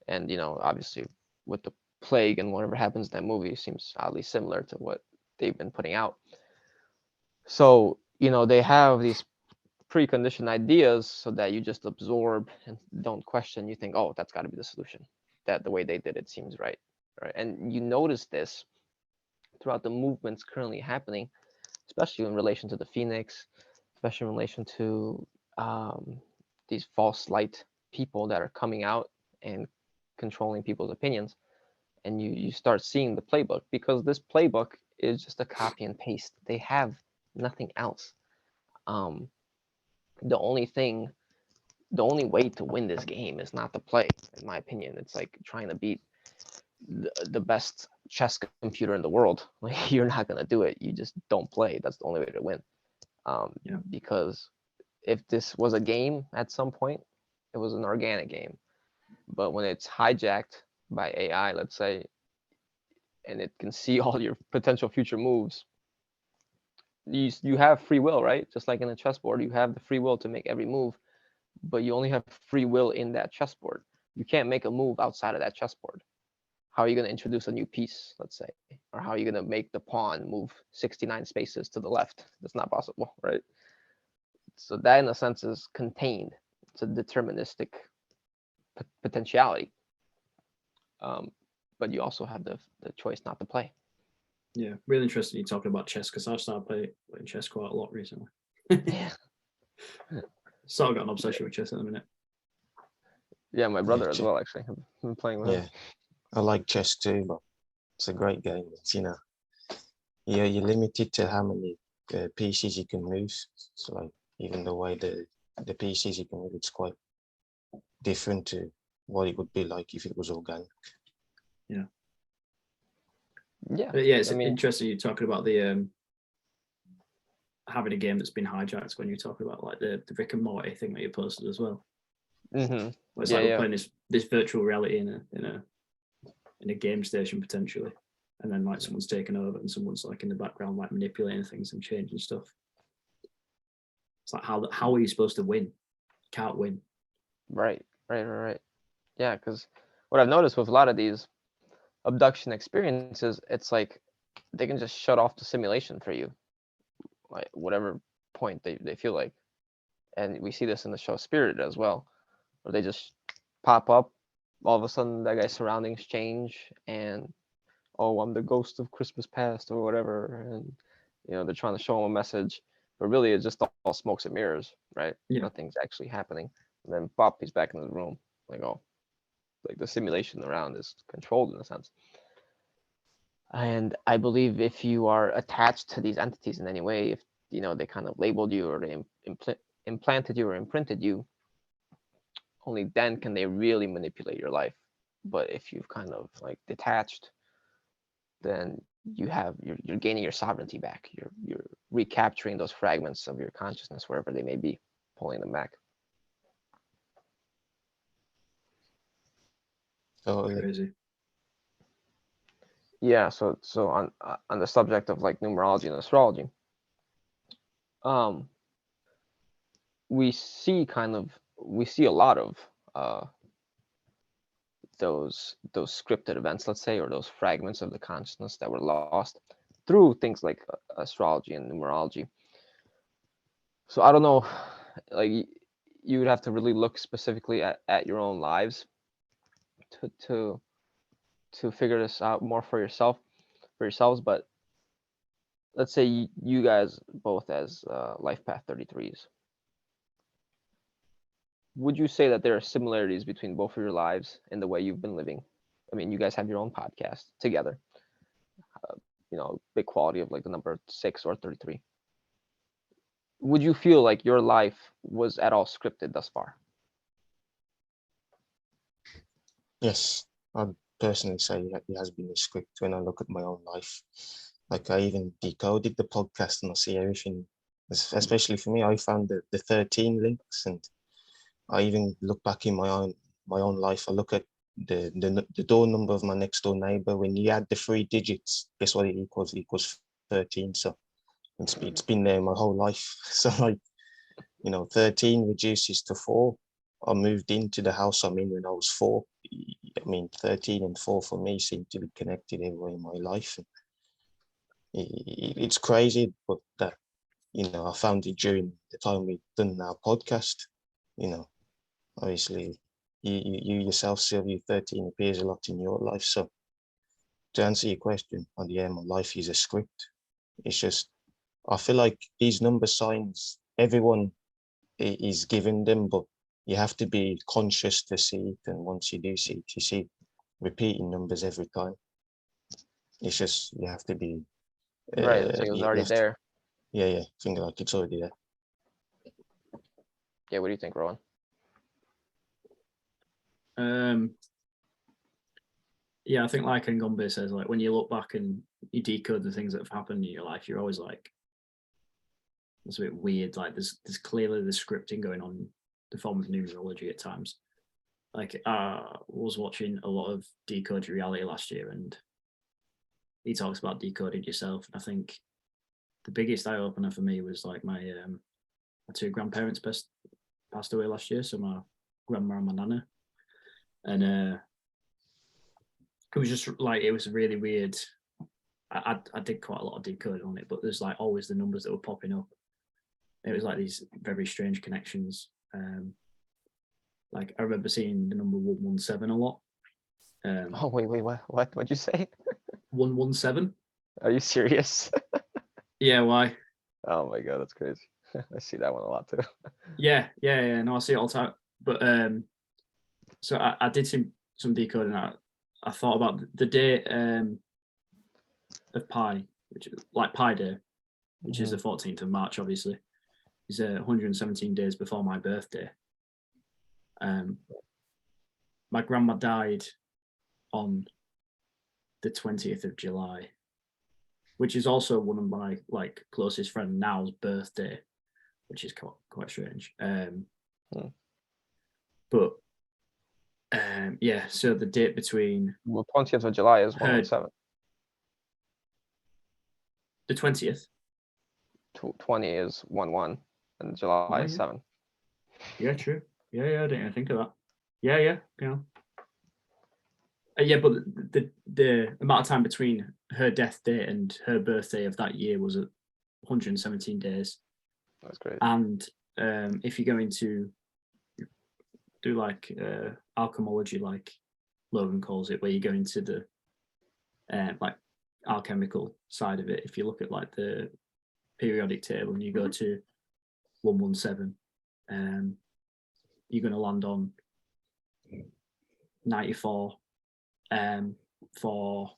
And obviously, with the plague and whatever happens in that movie seems oddly similar to what they've been putting out. So, they have these preconditioned ideas so that you just absorb and don't question. You think, oh, that's got to be the solution. That the way they did it seems right. And you notice this throughout the movements currently happening, especially in relation to the Phoenix, especially in relation to these false light people that are coming out and controlling people's opinions. And you start seeing the playbook, because this playbook is just a copy and paste. They have nothing else. The only way to win this game is not to play, in my opinion. It's like trying to beat the best chess computer in the world. Like, you're not gonna do it. You just don't play. That's the only way to win. Because if this was a game at some point, it was an organic game. But when it's hijacked by AI, let's say, and it can see all your potential future moves, you have free will, right? Just like in a chessboard, you have the free will to make every move, but you only have free will in that chessboard. You can't make a move outside of that chessboard. How are you going to introduce a new piece, let's say? Or how are you going to make the pawn move 69 spaces to the left? That's not possible, right? So that, in a sense, is contained. It's a deterministic potentiality. But you also have the choice not to play. Yeah, really interesting you talking about chess, because I've started playing chess quite a lot recently. Yeah. Sort of got an obsession with chess at the minute. Yeah, my Yeah, brother as well. Actually, I've been playing with him. yeah. I like chess too, but it's a great game. It's, you're limited to how many pieces you can move. So like even the way the pieces you can move, it's quite different to what it would be like if it was organic. Yeah. Yeah, But yeah, it's I mean, interesting you're talking about the having a game that's been hijacked when you're talking about like the Rick and Morty thing that you posted as well. mhm. Where it's Yeah, like we're yeah, playing this virtual reality in a game station potentially, and then like someone's taken over and someone's like in the background like manipulating things and changing stuff. It's like how are you supposed to win? Can't win. right, right. Yeah, because what I've noticed with a lot of these abduction experiences, it's like they can just shut off the simulation for you, like whatever point they feel like. And we see this in the show Spirited as well, where they just pop up, all of a sudden that guy's surroundings change, and oh, I'm the ghost of Christmas past or whatever, and they're trying to show him a message, but really it's just all smokes and mirrors, right? Yeah. Nothing's actually happening. And then pop, he's back in the room, like, oh, like the simulation around is controlled in a sense. And I believe if you are attached to these entities in any way, if they kind of labeled you or they implanted you or imprinted you, only then can they really manipulate your life. But if you've kind of like detached, then you're gaining your sovereignty back. You're recapturing those fragments of your consciousness wherever they may be, pulling them back. Totally. Crazy. Yeah. So on the subject of like numerology and astrology, um, we see a lot of uh those scripted events, let's say, or those fragments of the consciousness that were lost through things like astrology and numerology. So I don't know, like you would have to really look specifically at your own lives to to figure this out more for yourselves. But let's say you guys both as life path 33s, would you say that there are similarities between both of your lives and the way you've been living? I mean, you guys have your own podcast together, big quality of like the number 6 or 33. Would you feel like your life was at all scripted thus far? Yes, I'd personally say it has been a script when I look at my own life. Like I even decoded the podcast and I see everything. Especially for me, I found the 13 links, and I even look back in my own life. I look at the door number of my next door neighbor. When you add the 3 digits, guess what it equals? It equals 13. So it's been there my whole life. So like 13 reduces to 4. I moved into the house I'm in when I was 4. I mean, 13 and 4 for me seem to be connected everywhere in my life. It's crazy, but that I found it during the time we've done our podcast. Obviously, you yourself, Sylvia, 13 appears a lot in your life. So to answer your question, yeah, my life is a script. It's just I feel like these number signs, everyone is given them, but you have to be conscious to see it. And once you do see it, you see repeating numbers every time. It's just you have to be. Right. It's like it was You already have to, there. yeah. Think like it's already there. Yeah. What do you think, Rowan? Yeah, I think like Ngombe says, like when you look back and you decode the things that have happened in your life, you're always like, it's a bit weird. Like there's clearly the scripting going on, the form of numerology at times. Like I was watching a lot of Decode Your Reality last year, and he talks about decoding yourself. And I think the biggest eye opener for me was like my 2 grandparents passed away last year, so my grandma and my nana, and it was just like it was really weird. I did quite a lot of decoding on it, but there's like always the numbers that were popping up. It was like these very strange connections. Like I remember seeing the number 117 a lot. Oh wait, what'd you say? 117. Are you serious? Yeah, why? Oh my god, that's crazy. I see that one a lot too. Yeah. No, I see it all the time. But So I did some decoding. I thought about the day of Pi, which is like Pi Day, which is the 14th of March, obviously, is 117 days before my birthday. My grandma died on the 20th of July, which is also one of my like closest friend now's birthday, which is quite strange. But yeah, so the date between 20th of July is 117. The 20th. 20 is 11, and July is 7. Yeah, true. Yeah, I didn't even think of that. Yeah. Yeah, but the amount of time between her death date and her birthday of that year was 117 days. That's great. And if you're going to do like alchemology, like Logan calls it, where you go into the like alchemical side of it, if you look at like the periodic table and you go to 117, you're going to land on 94 for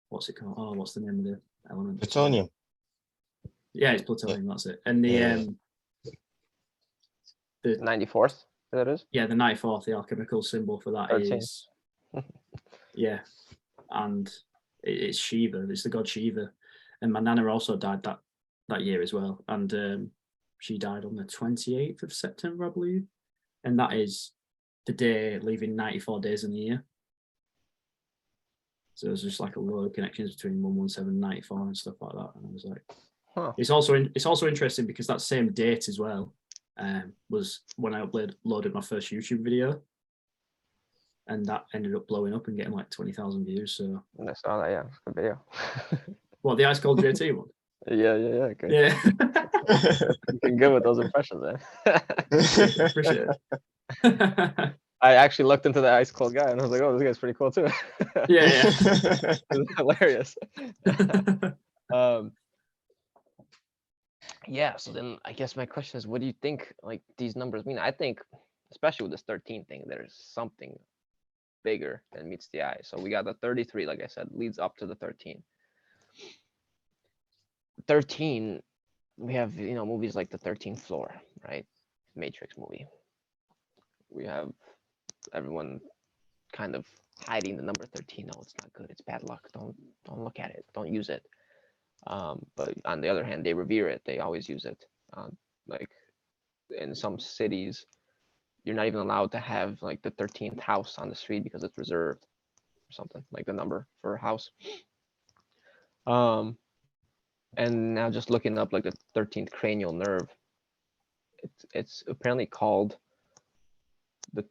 what's it called? Oh, what's the name of the element? Plutonium. Yeah, it's plutonium. That's it. And the 94th. That is. Yeah, the 94th. The alchemical symbol for that 13. is yeah, and it's Shiva. It's the god Shiva. And my nana also died that year as well, and she died on the 28th of September, I believe, and that is the day leaving 94 days in the year. So there's just like a lot of connections between 117 and 94 and stuff like that. And I was like, it's also interesting because that same date as well was when I uploaded my first YouTube video, and that ended up blowing up and getting like 20,000 views. So I saw that. Yeah, good video. What, the Ice Cold JT one? Yeah. Okay. Yeah. You can go with those impressions, man. Appreciate it. I actually looked into the ice cold guy and I was like, oh, this guy's pretty cool too. Yeah. It's hilarious. Yeah, so then I guess my question is, what do you think like these numbers mean? I think, especially with this 13 thing, there's something bigger than meets the eye. So we got the 33, like I said, leads up to the 13. 13, we have, movies like The 13th Floor, right? Matrix movie. We have everyone kind of hiding the number 13. No, it's not good. It's bad luck. Don't look at it. Don't use it. But on the other hand, they revere it. They always use it. Like in some cities, you're not even allowed to have like the 13th house on the street because it's reserved or something, like the number for a house. And now just looking up like the 13th cranial nerve, it's apparently called the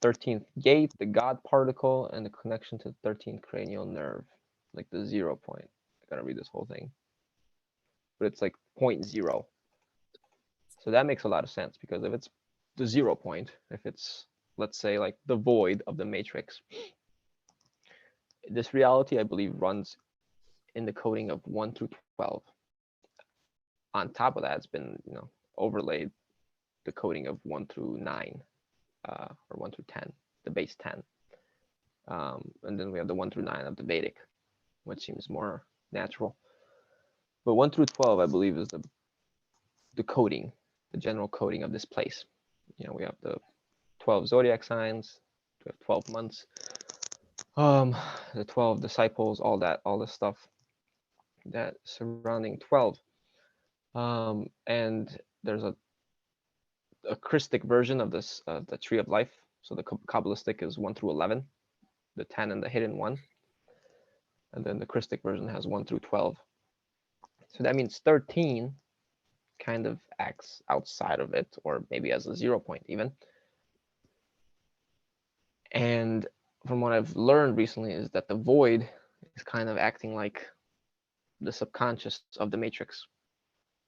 13th gate, the God particle, and the connection to the 13th cranial nerve, like the 0 point. I gotta read this whole thing, but it's like 0.0. So that makes a lot of sense, because if it's the 0 point, if it's, let's say, like the void of the matrix, this reality, I believe, runs in the coding of 1 through 12. On top of that, it's been, overlaid the coding of 1 through 9. Or 1 through 10, the base 10. And then we have the 1 through 9 of the Vedic, which seems more natural. But 1 through 12, I believe, is the coding, the general coding of this place. We have the 12 zodiac signs, we have 12 months, the 12 disciples, all this stuff that surrounding 12. And there's a Christic version of this, the tree of life. So the Kabbalistic is 1 through 11, the 10 and the hidden 1. And then the Christic version has 1 through 12. So that means 13 kind of acts outside of it, or maybe as a 0 point even. And from what I've learned recently is that the void is kind of acting like the subconscious of the matrix,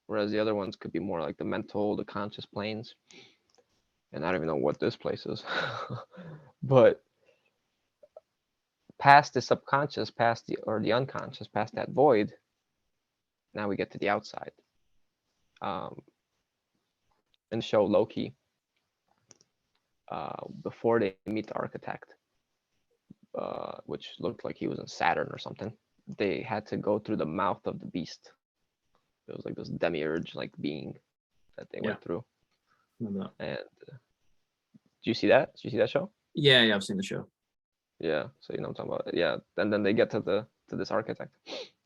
whereas the other ones could be more like the mental, the conscious planes. And I don't even know what this place is. But past the subconscious, past the unconscious, past that void, now we get to the outside. In the show Loki, before they meet the architect, which looked like he was in Saturn or something. They had to go through the mouth of the beast. It was like this demiurge like being that they went through. Remember that? And do you see that? Did you see that show? Yeah, I've seen the show. Yeah, so you know what I'm talking about. Yeah, and then they get to this architect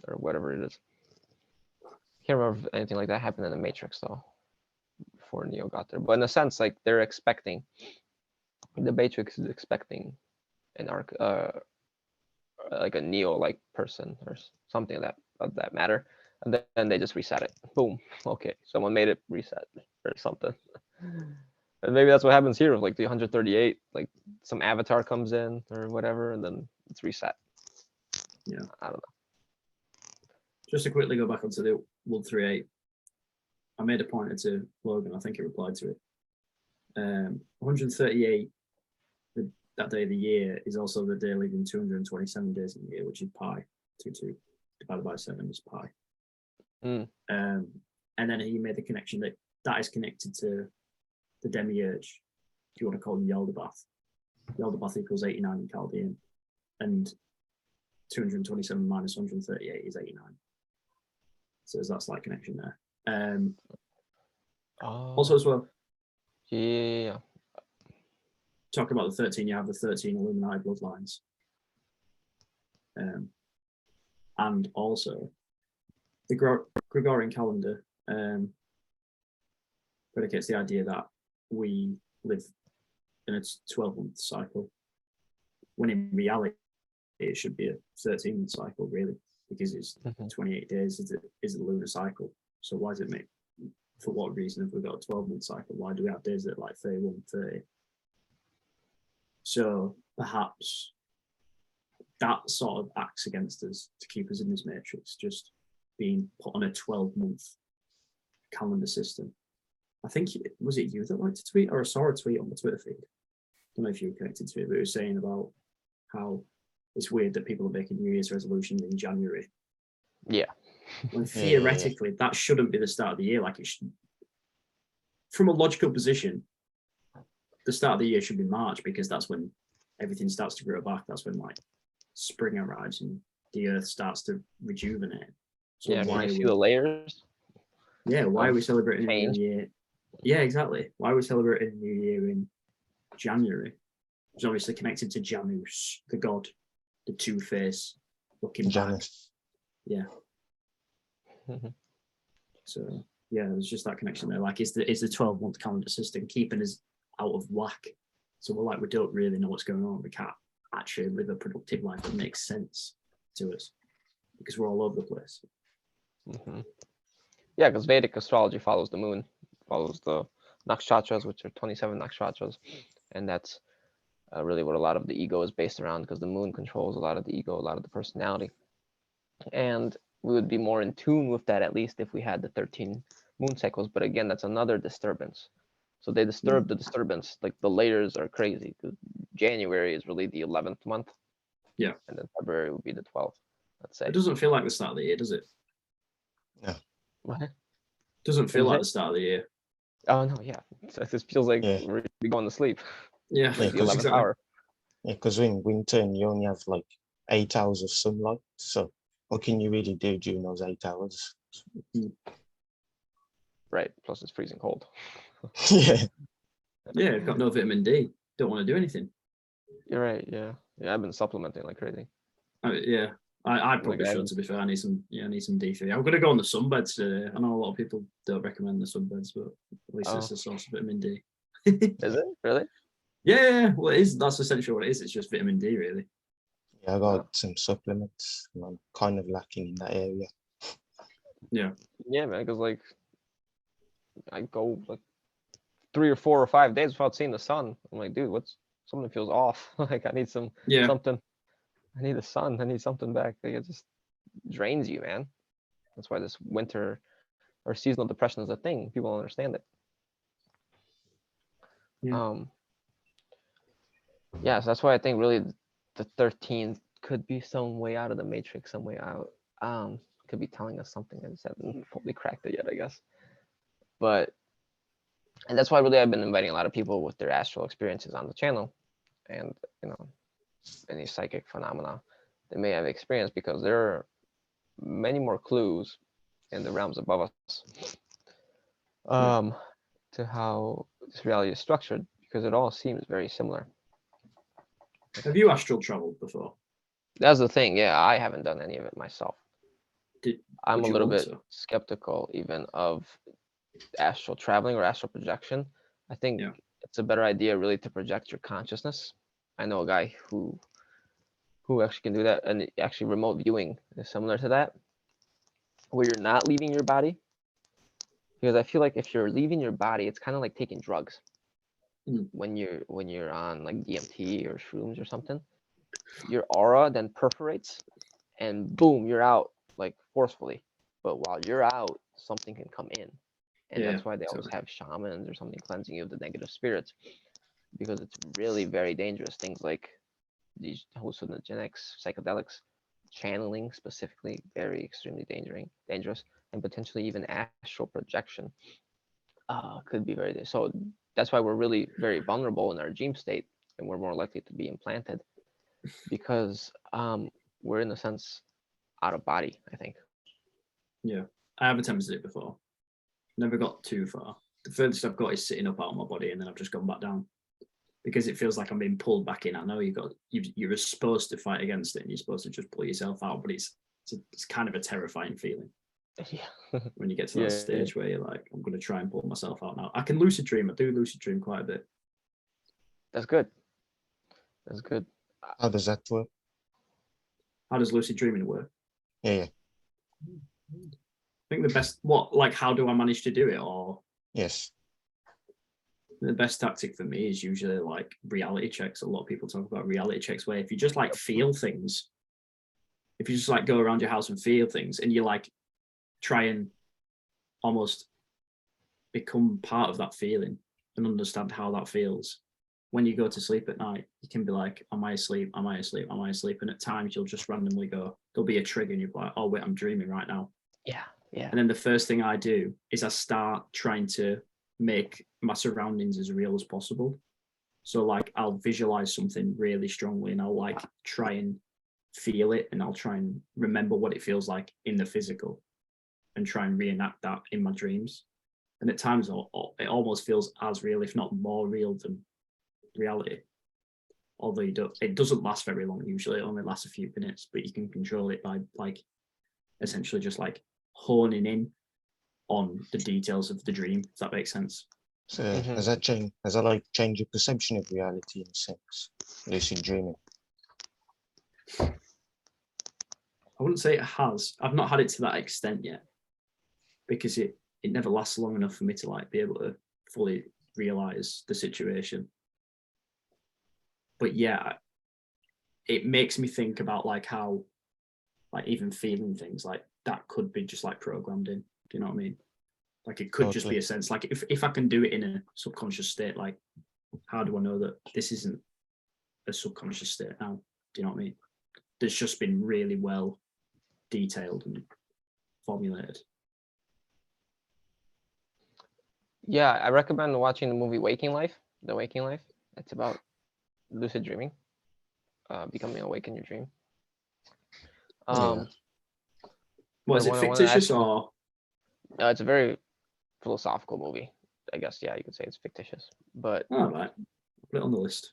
or whatever it is. Can't remember if anything like that happened in the Matrix though, before Neo got there. But in a sense, like they're expecting, the Matrix is expecting an like a Neo like person or something of that matter, and then they just reset it. Boom. Okay, someone made it reset or something. And maybe that's what happens here with like the 138. Like some avatar comes in or whatever, and then it's reset. Yeah. I don't know. Just to quickly go back onto the 138, I made a pointer to Logan. I think he replied to it. 138, that day of the year, is also the day leaving 227 days in the year, which is pi. 22 divided by 7 is pi. And then he made the connection that is connected to the demiurge, if you want to call him Yaldabaoth. Yaldabaoth equals 89 in Chaldean, and 227 minus 138 is 89. So there's that slight connection there. Also, as well, Yeah. talking about the 13, you have the 13 Illuminati bloodlines. And also, the Gregorian calendar predicates the idea that we live in a 12-month cycle, when in reality it should be a 13-month cycle, really, because it's 28 days is the lunar cycle. So why does it make, for what reason have we got a 12-month cycle? Why do we have days that are like 31, 30? So perhaps that sort of acts against us to keep us in this matrix, just being put on a 12-month calendar system. I think, was it you that liked to tweet, or I saw a tweet on the Twitter feed? I don't know if you were connected to it, but it was saying about how it's weird that people are making New Year's resolutions in January. Yeah. When theoretically, that shouldn't be the start of the year. Like, it should, from a logical position, the start of the year should be March, because that's when everything starts to grow back. That's when like spring arrives and the earth starts to rejuvenate. So Yeah, why can you see the layers? Yeah, why are we celebrating change? a new year? Yeah, exactly. Why are we celebrating a new year in January? It's obviously connected to Janus, the god, the two-face looking back. Yeah. So yeah, there's just that connection there. Like, is the 12-month calendar system keeping us out of whack? So we're like, we don't really know what's going on. We can't actually live a productive life that makes sense to us because we're all over the place. Yeah, because Vedic astrology follows the moon, follows the nakshatras, which are 27 nakshatras, and that's really what a lot of the ego is based around, because the moon controls a lot of the ego, a lot of the personality. And we would be more in tune with that, at least if we had the 13 moon cycles. But again, that's another disturbance. So they disturb the disturbance. Like the layers are crazy. January is really the 11th month. Yeah. And then February would be the 12th, let's say. It doesn't feel like the start of the year, does it? No. What? Doesn't feel like the start of the year. Oh no, yeah. It just feels like we're going to sleep. Yeah, like the 11th hour. Yeah, because in winter you only have like 8 hours of sunlight. So what can you really do during those 8 hours? Right. Plus it's freezing cold. Yeah. Yeah, I've got no vitamin D. Don't want to do anything. You're right. Yeah. Yeah, I've been supplementing like crazy. I probably should, to be fair. I need some D3. I'm going to go on the sunbeds today. I know a lot of people don't recommend the sunbeds, but at least it's a source of vitamin D. Is it? Really? Yeah, well, it is. That's essentially what it is. It's just vitamin D, really. Yeah, I got some supplements. And I'm kind of lacking in that area. Yeah. Yeah, man, because like I go like 3 or 4 or 5 days without seeing the sun. I'm like, dude, something feels off. Like I need something. I need the sun. I need something back. Like, it just drains you, man. That's why this winter or seasonal depression is a thing. People don't understand it. Yeah. Yeah, so that's why I think really the 13th could be some way out of the matrix, some way out. Could be telling us something. I just haven't fully cracked it yet, I guess. But And that's why really I've been inviting a lot of people with their astral experiences on the channel, and any psychic phenomena they may have experienced, because there are many more clues in the realms above us, to how this reality is structured, because it all seems very similar. Have you astral traveled before? That's the thing. Yeah, I haven't done any of it myself. I'm Would a you little want bit to? skeptical even of astral traveling or astral projection. I think Yeah. it's a better idea really to project your consciousness. I know a guy who actually can do that, and actually remote viewing is similar to that, where you're not leaving your body. Because I feel like if you're leaving your body, it's kind of like taking drugs. When you're on like DMT or shrooms or something, your aura then perforates, and boom, you're out like forcefully. But while you're out, something can come in, and Yeah, that's why they always totally. have shamans or something cleansing you of the negative spirits, because it's really very dangerous. Things like these hallucinogenics, psychedelics, channeling specifically, very extremely dangerous, and potentially even astral projection could be very dangerous. So that's why we're really very vulnerable in our dream state, and we're more likely to be implanted, because we're in a sense out of body, I think. Yeah, I have attempted it before. Never got too far. The furthest I've got is sitting up out of my body, and then I've just gone back down because it feels like I'm being pulled back in. I know you're supposed to fight against it, and you're supposed to just pull yourself out, but it's kind of a terrifying feeling. Yeah. When you get to that stage where you're like, I'm going to try and pull myself out now. I can lucid dream. I do lucid dream quite a bit. That's good. That's good. How does that work? How does lucid dreaming work? Yeah. I think the best, how do I manage to do it? Or Yes. the best tactic for me is usually like reality checks. A lot of people talk about reality checks where if you just like feel things, if you just like go around your house and feel things, and you like try and almost become part of that feeling and understand how that feels. When you go to sleep at night, you can be like, am I asleep? Am I asleep? Am I asleep? And at times you'll just randomly go, there'll be a trigger and you'll be like, oh wait, I'm dreaming right now. Yeah. And then the first thing I do is I start trying to make my surroundings as real as possible. So like I'll visualize something really strongly, and I'll like try and feel it, and I'll try and remember what it feels like in the physical and try and reenact that in my dreams. And at times it almost feels as real, if not more real than reality. Although it doesn't last very long. Usually it only lasts a few minutes, but you can control it by like essentially just like honing in on the details of the dream, if that makes sense. So has that like changed your perception of reality in a sense? Lucid dreaming. I wouldn't say it has. I've not had it to that extent yet, because it never lasts long enough for me to like be able to fully realize the situation. But yeah, it makes me think about like how like even feeling things like that could be just like programmed in. Do you know what I mean? Like it could just be a sense, like if I can do it in a subconscious state, like how do I know that this isn't a subconscious state now? Do you know what I mean? That's just been really well detailed and formulated. Yeah, I recommend watching the movie Waking Life. The Waking Life. It's about lucid dreaming, becoming awake in your dream. Was it fictitious or? It's a very philosophical movie. I guess, yeah, you could say it's fictitious. But all right, put it on the list.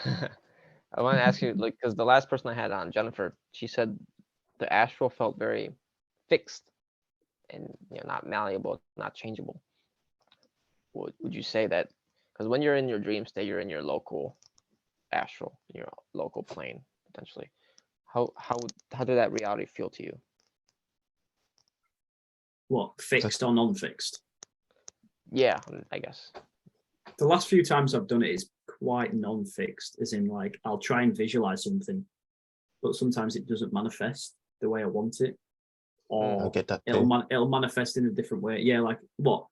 I want to ask you, like, because the last person I had on, Jennifer, she said the astral felt very fixed and not malleable, not changeable. Would you say that? Because when you're in your dream state, you're in your local astral, your local plane potentially. How did that reality feel to you? What, fixed or non-fixed? Yeah, I guess. The last few times I've done it is quite non-fixed, as in like I'll try and visualize something, but sometimes it doesn't manifest the way I want it, or I get that it'll manifest in a different way. Yeah, like what?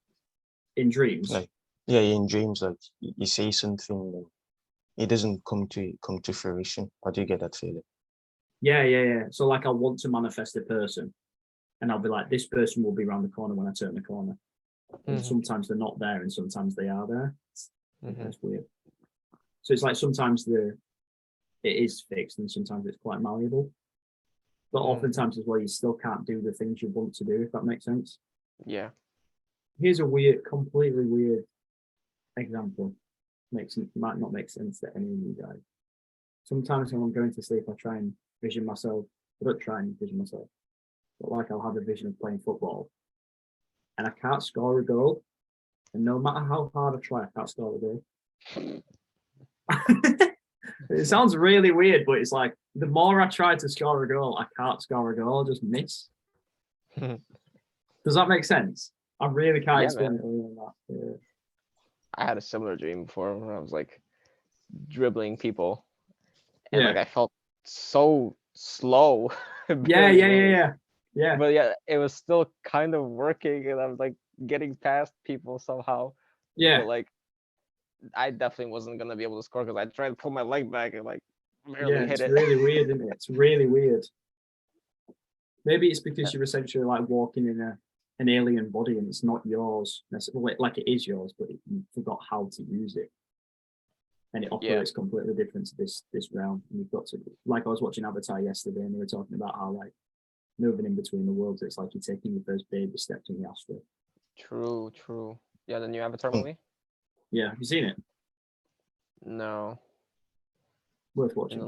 In dreams? Like in dreams, like you see something and it doesn't come to fruition. I do get that feeling. Yeah. So like I'll want to manifest a person, and I'll be like, this person will be around the corner when I turn the corner. and Mhm. sometimes they're not there, and sometimes they are there. Mhm. That's weird. So it's like sometimes it is fixed, and sometimes it's quite malleable. But Mhm. oftentimes as well, you still can't do the things you want to do, if that makes sense. Yeah. Here's a completely weird example. Might not make sense to any of you guys. Sometimes when I'm going to sleep, I try and vision myself. I don't try and vision myself, but like I'll have a vision of playing football, and I can't score a goal. And no matter how hard I try, I can't score a goal. It sounds really weird, but it's like the more I try to score a goal, I can't score a goal. I just miss. Does that make sense? I really can't Yeah, explain man. it other than that. Yeah. I had a similar dream before when I was like dribbling people, and Yeah. like I felt so slow, Yeah, barely yeah, yeah, moving. yeah. Yeah. But yeah, it was still kind of working, and I was like getting past people somehow. Yeah. But like, I definitely wasn't gonna be able to score because I tried to pull my leg back and like barely Yeah. hit It's it. really weird, isn't it? It's really weird. Maybe it's Yeah. because you're essentially like walking in an alien body and it's not yours. Well, like it is yours, but you forgot how to use it. And it Yeah. operates completely different to this realm. And you've got to, like I was watching Avatar yesterday and they were talking about how like moving in between the worlds, it's like you're taking your first baby steps in the astral. True, true. Yeah, the new Avatar Hmm. movie? Yeah, have you seen it? No. Worth And a watching.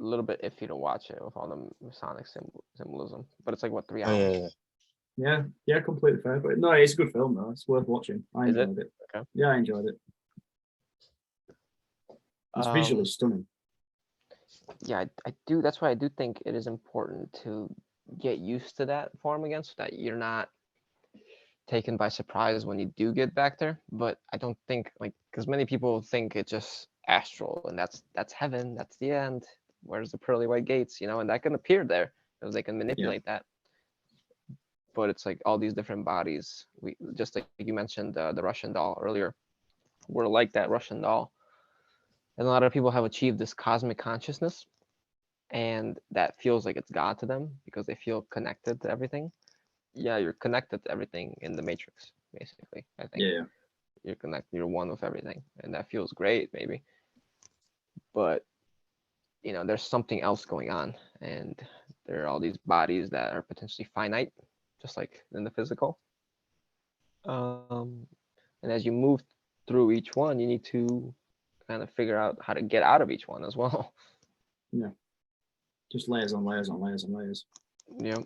little bit iffy to watch it with all the Masonic symbolism. But it's like what, 3 Oh hours? yeah, yeah. Yeah, yeah, completely fair. But no, it's a good film though. It's worth watching. I Is it? enjoyed it. Okay. Yeah, I enjoyed it. It's visually stunning. Yeah, I do. That's why I do think it is important to get used to that form again, so that you're not taken by surprise when you do get back there. But I don't think like because many people think it's just astral and that's heaven, that's the end. Where's the pearly white gates? And that can appear there because they can manipulate that. But it's like all these different bodies. We just like you mentioned the Russian doll earlier. We're like that Russian doll, and a lot of people have achieved this cosmic consciousness, and that feels like it's God to them because they feel connected to everything. Yeah, you're connected to everything in the matrix, basically. I think Yeah. you're one with everything, and that feels great, maybe. But there's something else going on, and there are all these bodies that are potentially finite, just like in the physical. And as you move through each one, you need to kind of figure out how to get out of each one as well. Yeah. Just layers on layers on layers on layers. Yeah.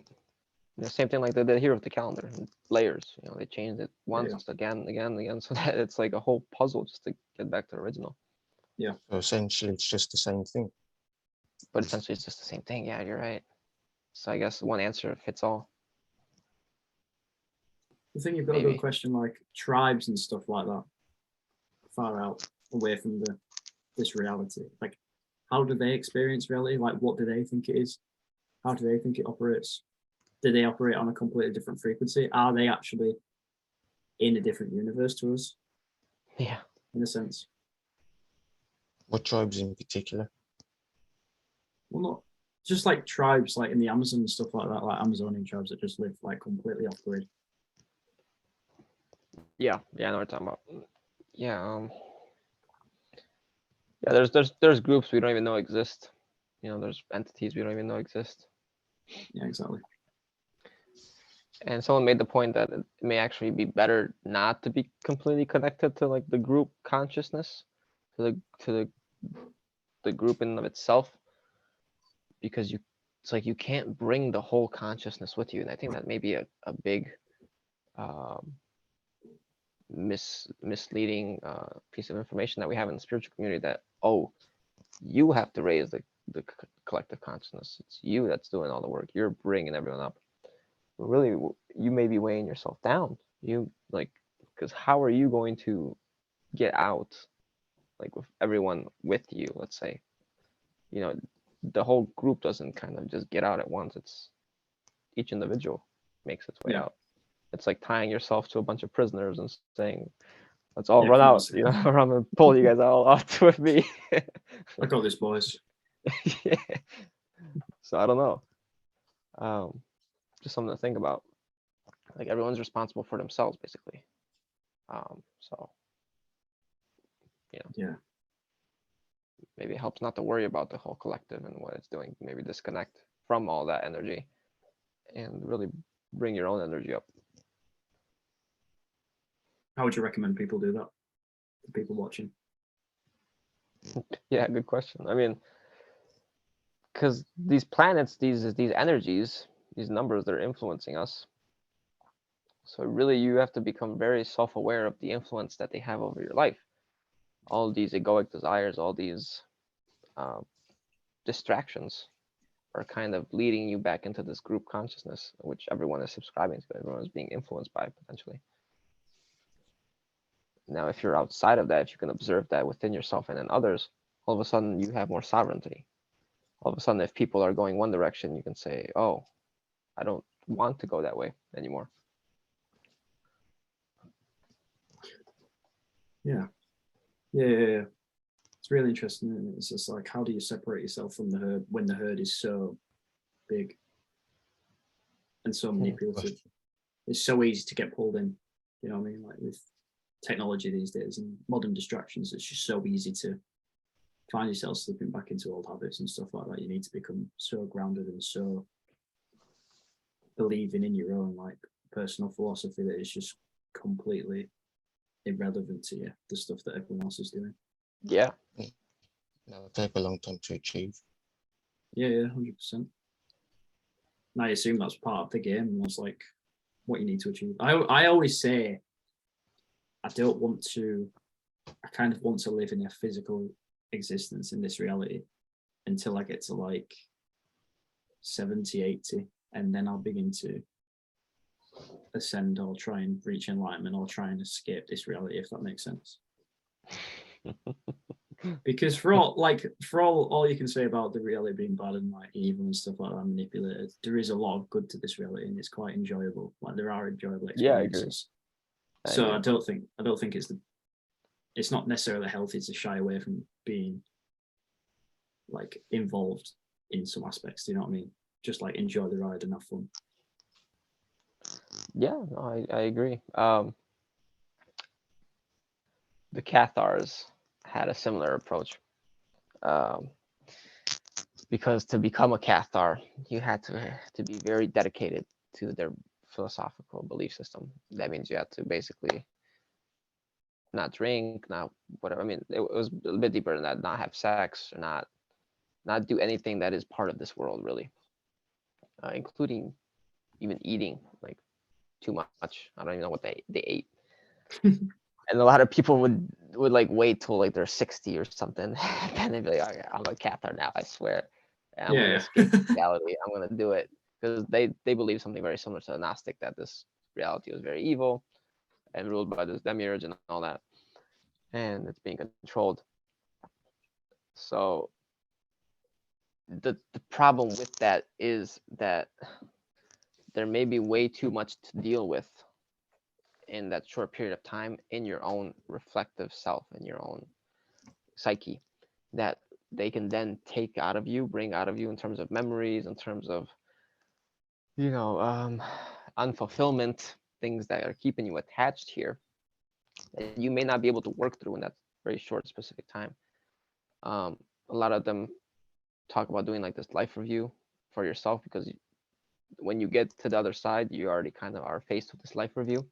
Same thing like they did here with the calendar, layers. They changed it once, again, again, so that it's like a whole puzzle just to get back to the original. Yeah. So essentially, it's just the same thing. But essentially, it's just the same thing. Yeah, you're right. So I guess one answer fits all. The thing you've got to go question like tribes and stuff like that, far out away from this reality. Like, how do they experience reality? Like, what do they think it is? How do they think it operates? Do they operate on a completely different frequency? Are they actually in a different universe to us? Yeah. In a sense. What tribes in particular? Well, not just like tribes, like in the Amazon and stuff like that, like Amazonian tribes that just live like completely off grid. Yeah, I know what you're talking about. Yeah, yeah. There's groups we don't even know exist. There's entities we don't even know exist. Yeah, exactly. And someone made the point that it may actually be better not to be completely connected to like the group consciousness, to the group in and of itself, because it's like you can't bring the whole consciousness with you, and I think that may be a big um, misleading piece of information that we have in the spiritual community, that you have to raise the collective consciousness. It's you that's doing all the work. You're bringing everyone up. But really, you may be weighing yourself down. Because how are you going to get out, like with everyone with you? Let's say, the whole group doesn't kind of just get out at once. It's each individual makes its way out. It's like tying yourself to a bunch of prisoners and saying, let's all run out, or I'm gonna pull you guys all off with me. I got this, boys. Yeah. So I don't know. Just something to think about. Like everyone's responsible for themselves, basically. So Yeah. maybe it helps not to worry about the whole collective and what it's doing. Maybe disconnect from all that energy and really bring your own energy up. How would you recommend people do that? The people watching. Yeah, good question. I mean, because these planets, these energies, these numbers, they're influencing us. So really, you have to become very self-aware of the influence that they have over your life. All these egoic desires, all these uh, distractions are kind of leading you back into this group consciousness, which everyone is subscribing to. Everyone is being influenced by potentially. Now, if you're outside of that, if you can observe that within yourself and in others, all of a sudden you have more sovereignty. All of a sudden, if people are going one direction, you can say, oh, I don't want to go that way anymore. Yeah. Yeah. It's really interesting. Isn't it? It's just like, how do you separate yourself from the herd when the herd is so big and so manipulative? It's so easy to get pulled in. You know what I mean? Like with technology these days and modern distractions, it's just so easy to find yourself slipping back into old habits and stuff like that. You need to become so grounded and so believing in your own like personal philosophy that it's just completely irrelevant to you, the stuff that everyone else is doing. Yeah. That'll take a long time to achieve. Yeah, 100%. And I assume that's part of the game, and that's like what you need to achieve. I always say I kind of want to live in a physical existence in this reality until I get to like 70, 80, and then I'll begin to ascend or try and reach enlightenment or try and escape this reality, if that makes sense. Because for all you can say about the reality being bad and like evil and stuff like that, manipulated, there is a lot of good to this reality and it's quite enjoyable. Like there are enjoyable experiences. So I don't think it's not necessarily healthy to shy away from being like involved in some aspects. Do you know what I mean? Just like enjoy the ride and have fun. Yeah, no, I agree. The Cathars had a similar approach. Because to become a Cathar, you had to be very dedicated to their philosophical belief system. That means you had to basically not drink, not whatever. I mean, it was a little bit deeper than that. Not have sex, or not do anything that is part of this world, really, including even eating like too much. I don't even know what they ate. And a lot of people would like wait till like they're 60 or something, and then they'd be like, okay, I'm a Cathar now, I swear. And I'm gonna escape reality. I'm gonna do it because they believe something very similar to the Gnostic, that this reality was very evil and ruled by this demiurge and all that, and it's being controlled. So the problem with that is that there may be way too much to deal with in that short period of time in your own reflective self, in your own psyche, that they can then take out of you, bring out of you in terms of memories, in terms of, unfulfillment, things that are keeping you attached here that you may not be able to work through in that very short specific time. A lot of them talk about doing like this life review for yourself, because when you get to the other side, you already kind of are faced with this life review.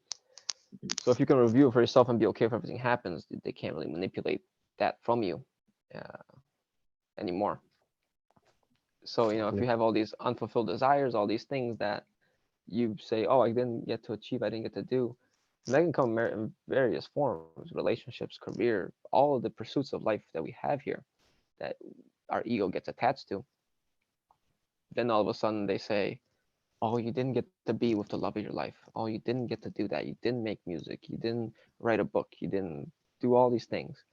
So if you can review it for yourself and be okay if everything happens, they can't really manipulate that from you anymore. So, if you have all these unfulfilled desires, all these things that you say, oh, I didn't get to achieve, I didn't get to do, and that can come in various forms, relationships, career, all of the pursuits of life that we have here that our ego gets attached to. Then all of a sudden they say, oh, you didn't get to be with the love of your life. Oh, you didn't get to do that. You didn't make music. You didn't write a book. You didn't do all these things.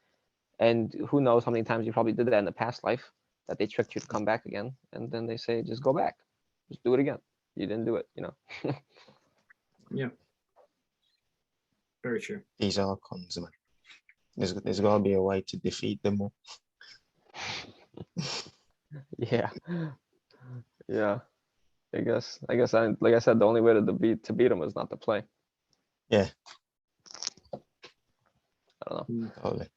And who knows how many times you probably did that in the past life, that they tricked you to come back again. And then they say, just go back. Just do it again. You didn't do it, Yeah. Very true. These are cons, man. There's got to be a way to defeat them all. Yeah. Yeah. I guess like I said, the only way to beat them is not to play. Yeah. don't know. Totally.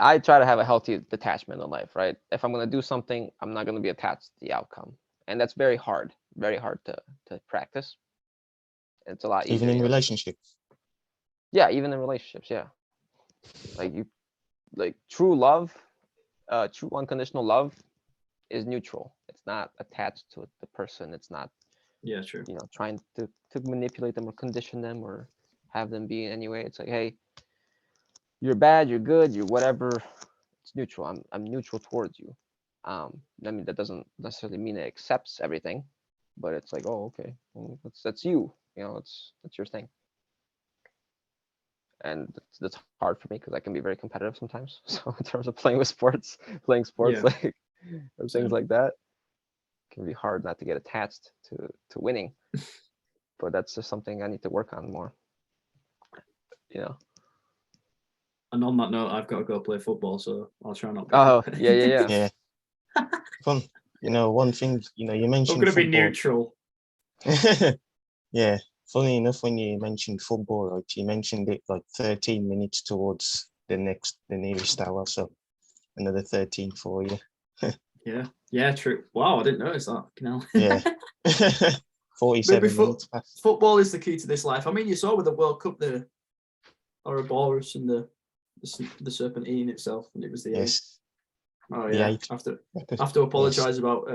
I try to have a healthy detachment in life, right? If I'm gonna do something, I'm not gonna be attached to the outcome, and that's very hard to practice. It's a lot easier. Even in relationships. Yeah, even in relationships, yeah. Like true love, true unconditional love is neutral. It's not attached to the person. It's not, Yeah, true. trying to manipulate them or condition them or have them be in any way. It's like, hey, you're bad, you're good, you're whatever. It's neutral. I'm neutral towards you. I mean, that doesn't necessarily mean it accepts everything, but it's like, oh, okay, well, that's you. That's your thing. And that's hard for me because I can be very competitive sometimes. So in terms of playing sports, Yeah. like or Same. things like that, it can be hard not to get attached to winning. But that's just something I need to work on more. And on that note, I've got to go play football, so I'll try not. Oh, yeah. Yeah. Fun. One thing, you I'm mentioned going to be football. neutral. Yeah. Funny enough, when you mentioned football, right, you mentioned it like 13 minutes towards the nearest hour, so another 13 for you. Yeah, true. Wow, I didn't notice that. Yeah. 47 minutes past. Football is the key to this life. I mean, you saw with the World Cup the Ouroboros and the Serpentine itself, and it was the Yes. Oh The yeah. eight. I have to apologise about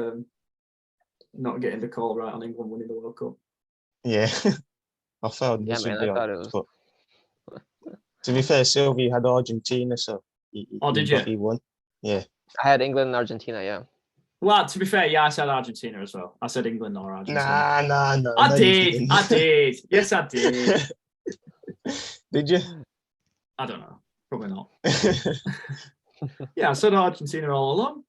not getting the call right on England winning the World Cup. Yeah. I felt Yeah, this man. would be I thought it honest, was. but to be fair, Sylvie had Argentina, so Did you? he won. Yeah. I had England and Argentina. Yeah. Well, to be fair, yeah, I said Argentina as well. I said England or Argentina. Nah. I no, did. I did. Yes, I did. Did you? I don't know. Probably not. Yeah, I said Argentina all along.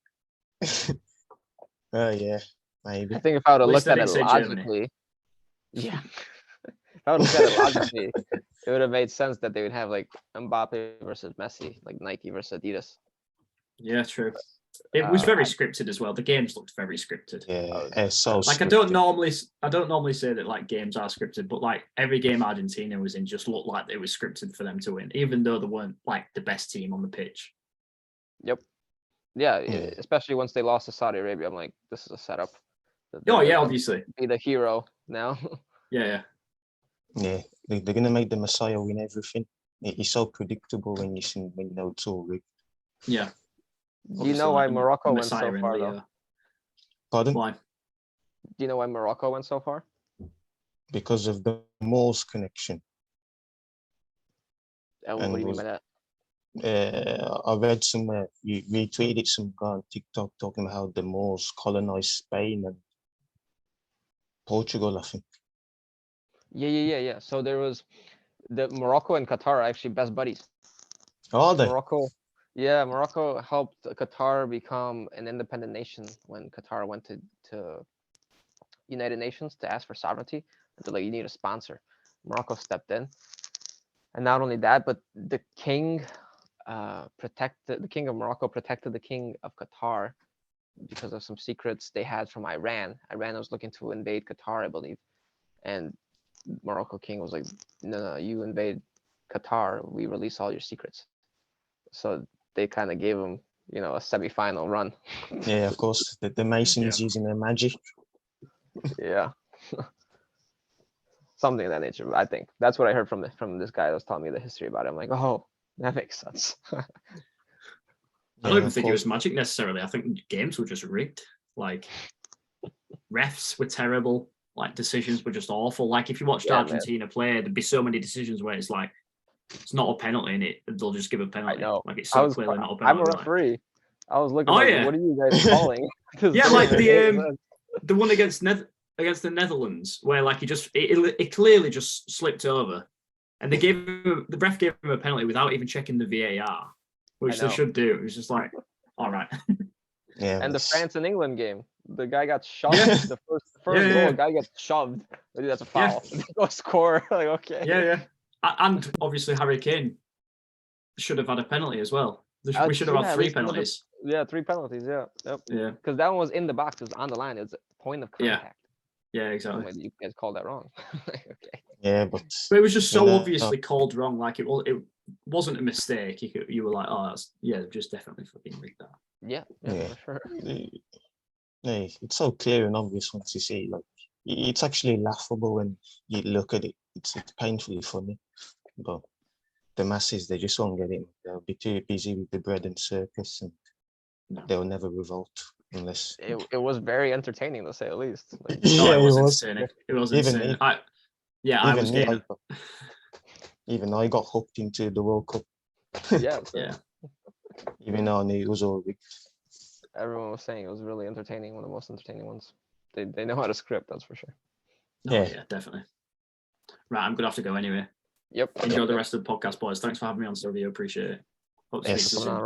Oh yeah, maybe. I think if I would have At least looked I at it didn't say Germany. logically, yeah. If I would have looked at it logically, it would have made sense that they would have like Mbappe versus Messi, like Nike versus Adidas. Yeah, true. It was very I- scripted as well. The games looked very scripted. Yeah, it's so Like I don't normally say that like games are scripted, but like every game Argentina was in just looked like it was scripted for them to win, even though they weren't like the best team on the pitch. Yep. Yeah, Yeah. especially once they lost to Saudi Arabia, I'm like, this is a setup. Oh yeah, They're gonna obviously. be the hero now. Yeah. Yeah, they're gonna make the Messiah win everything. He's so predictable when you know it's all rigged. Yeah. Do you know why Morocco went Messiah so in far, Leo. though? Pardon? Why? Do you know why Morocco went so far? Because of the Moors connection. What do you mean by that? I read somewhere you retweeted some guy on TikTok talking about how the Moors colonized Spain and Portugal, I think. Yeah. So there was the Morocco and Qatar are actually best buddies. Are they? Morocco helped Qatar become an independent nation when Qatar went to United Nations to ask for sovereignty. And they're like, you need a sponsor. Morocco stepped in, and not only that, but the king the king of Morocco protected the king of Qatar because of some secrets they had from Iran. Iran was looking to invade Qatar, I believe, and Morocco king was like, no, you invade Qatar, we release all your secrets. So they kind of gave him, a semi-final run. Yeah, of course. The Masons using their magic. Yeah. Something of that nature. I think that's what I heard from this guy that was telling me the history about it. I'm like, oh, that makes sense. I don't even think it was magic necessarily. I think games were just rigged. Like refs were terrible. Like decisions were just awful. Like if you watched Argentina play, there'd be so many decisions where it's like it's not a penalty in it. They'll just give a penalty. I know. Like it's so clearly not a penalty. I'm a referee. Like, I was looking. What are you guys calling? Yeah, like the one against the Netherlands, where like it clearly just slipped over, and the ref gave him a penalty without even checking the VAR, which they should do. It was just like, all right. Yeah. And the France and England game, the guy got shoved. The first goal, guy gets shoved. Maybe that's a foul. They go score. Like, okay. Yeah. And obviously Harry Kane should have had a penalty as well. We should have had 3 penalties. 3 penalties. Yeah. Yep. Yeah. Because that one was in the box. It was on the line. It was a point of contact. Yeah, exactly. Oh, you guys called that wrong. Okay. Yeah, but it was just so obviously called wrong. Like it wasn't a mistake, you were like, oh, that's, yeah, just definitely fucking rigged that. Yeah, Yeah. for sure. Yeah, it's so clear and obvious once you see. Like, it's actually laughable when you look at it. It's painfully funny, but the masses, they just won't get it. They'll be too busy with the bread and circus, and they'll never revolt unless. It was very entertaining to say the least. Like, No, Yeah, it was it was. entertaining. It was Even insane. me. I Even was me, getting. even I got hooked into the World Cup, yeah, Yeah. even though I knew it was all rigged. everyone was saying it was really entertaining, one of the most entertaining ones. They know how to script, that's for sure. Oh, yeah, definitely. Right, I'm gonna have to go anyway. Yep. Enjoy the rest of the podcast, boys. Thanks for having me on, Sylvia. Appreciate it. Hope to Yes. speak to you Coming on, soon.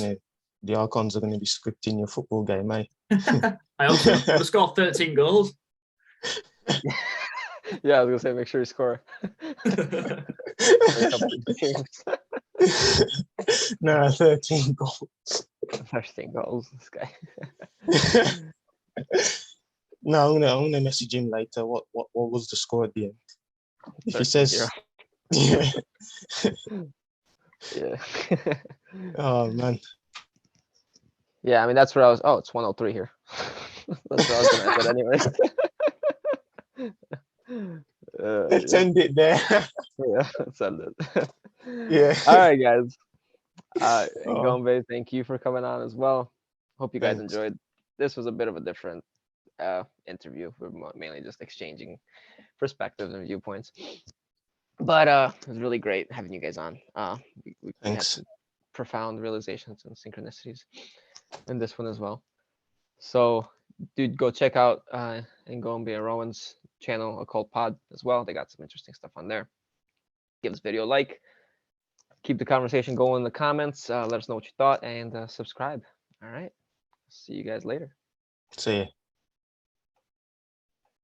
Rowan. The Archons are gonna be scripting your football game, eh? I hope so. I'm gonna score 13 goals. Yeah, I was gonna say make sure you score. No, 13 goals. 13 goals, this guy. No, I'm gonna message him later. What was the score at the end? If he 13-0. says, yeah. Yeah. Oh man. Yeah, I mean that's where I was. Oh, it's 103 here. That's where I was gonna end it anyways. Let's end it there. Yeah, let's end it. Yeah. All right, guys. Oh, Gombe, thank you for coming on as well. Hope you guys thanks. enjoyed. This was a bit of a different interview. We're mainly just exchanging perspectives and viewpoints. But it was really great having you guys on. We had Thanks. some profound realizations and synchronicities in this one as well. So, dude, go check out Ngombe and Rowan's channel, Occult Pod, as well. They got some interesting stuff on there. Give this video a like. Keep the conversation going in the comments. Let us know what you thought and subscribe. All right. See you guys later. See ya.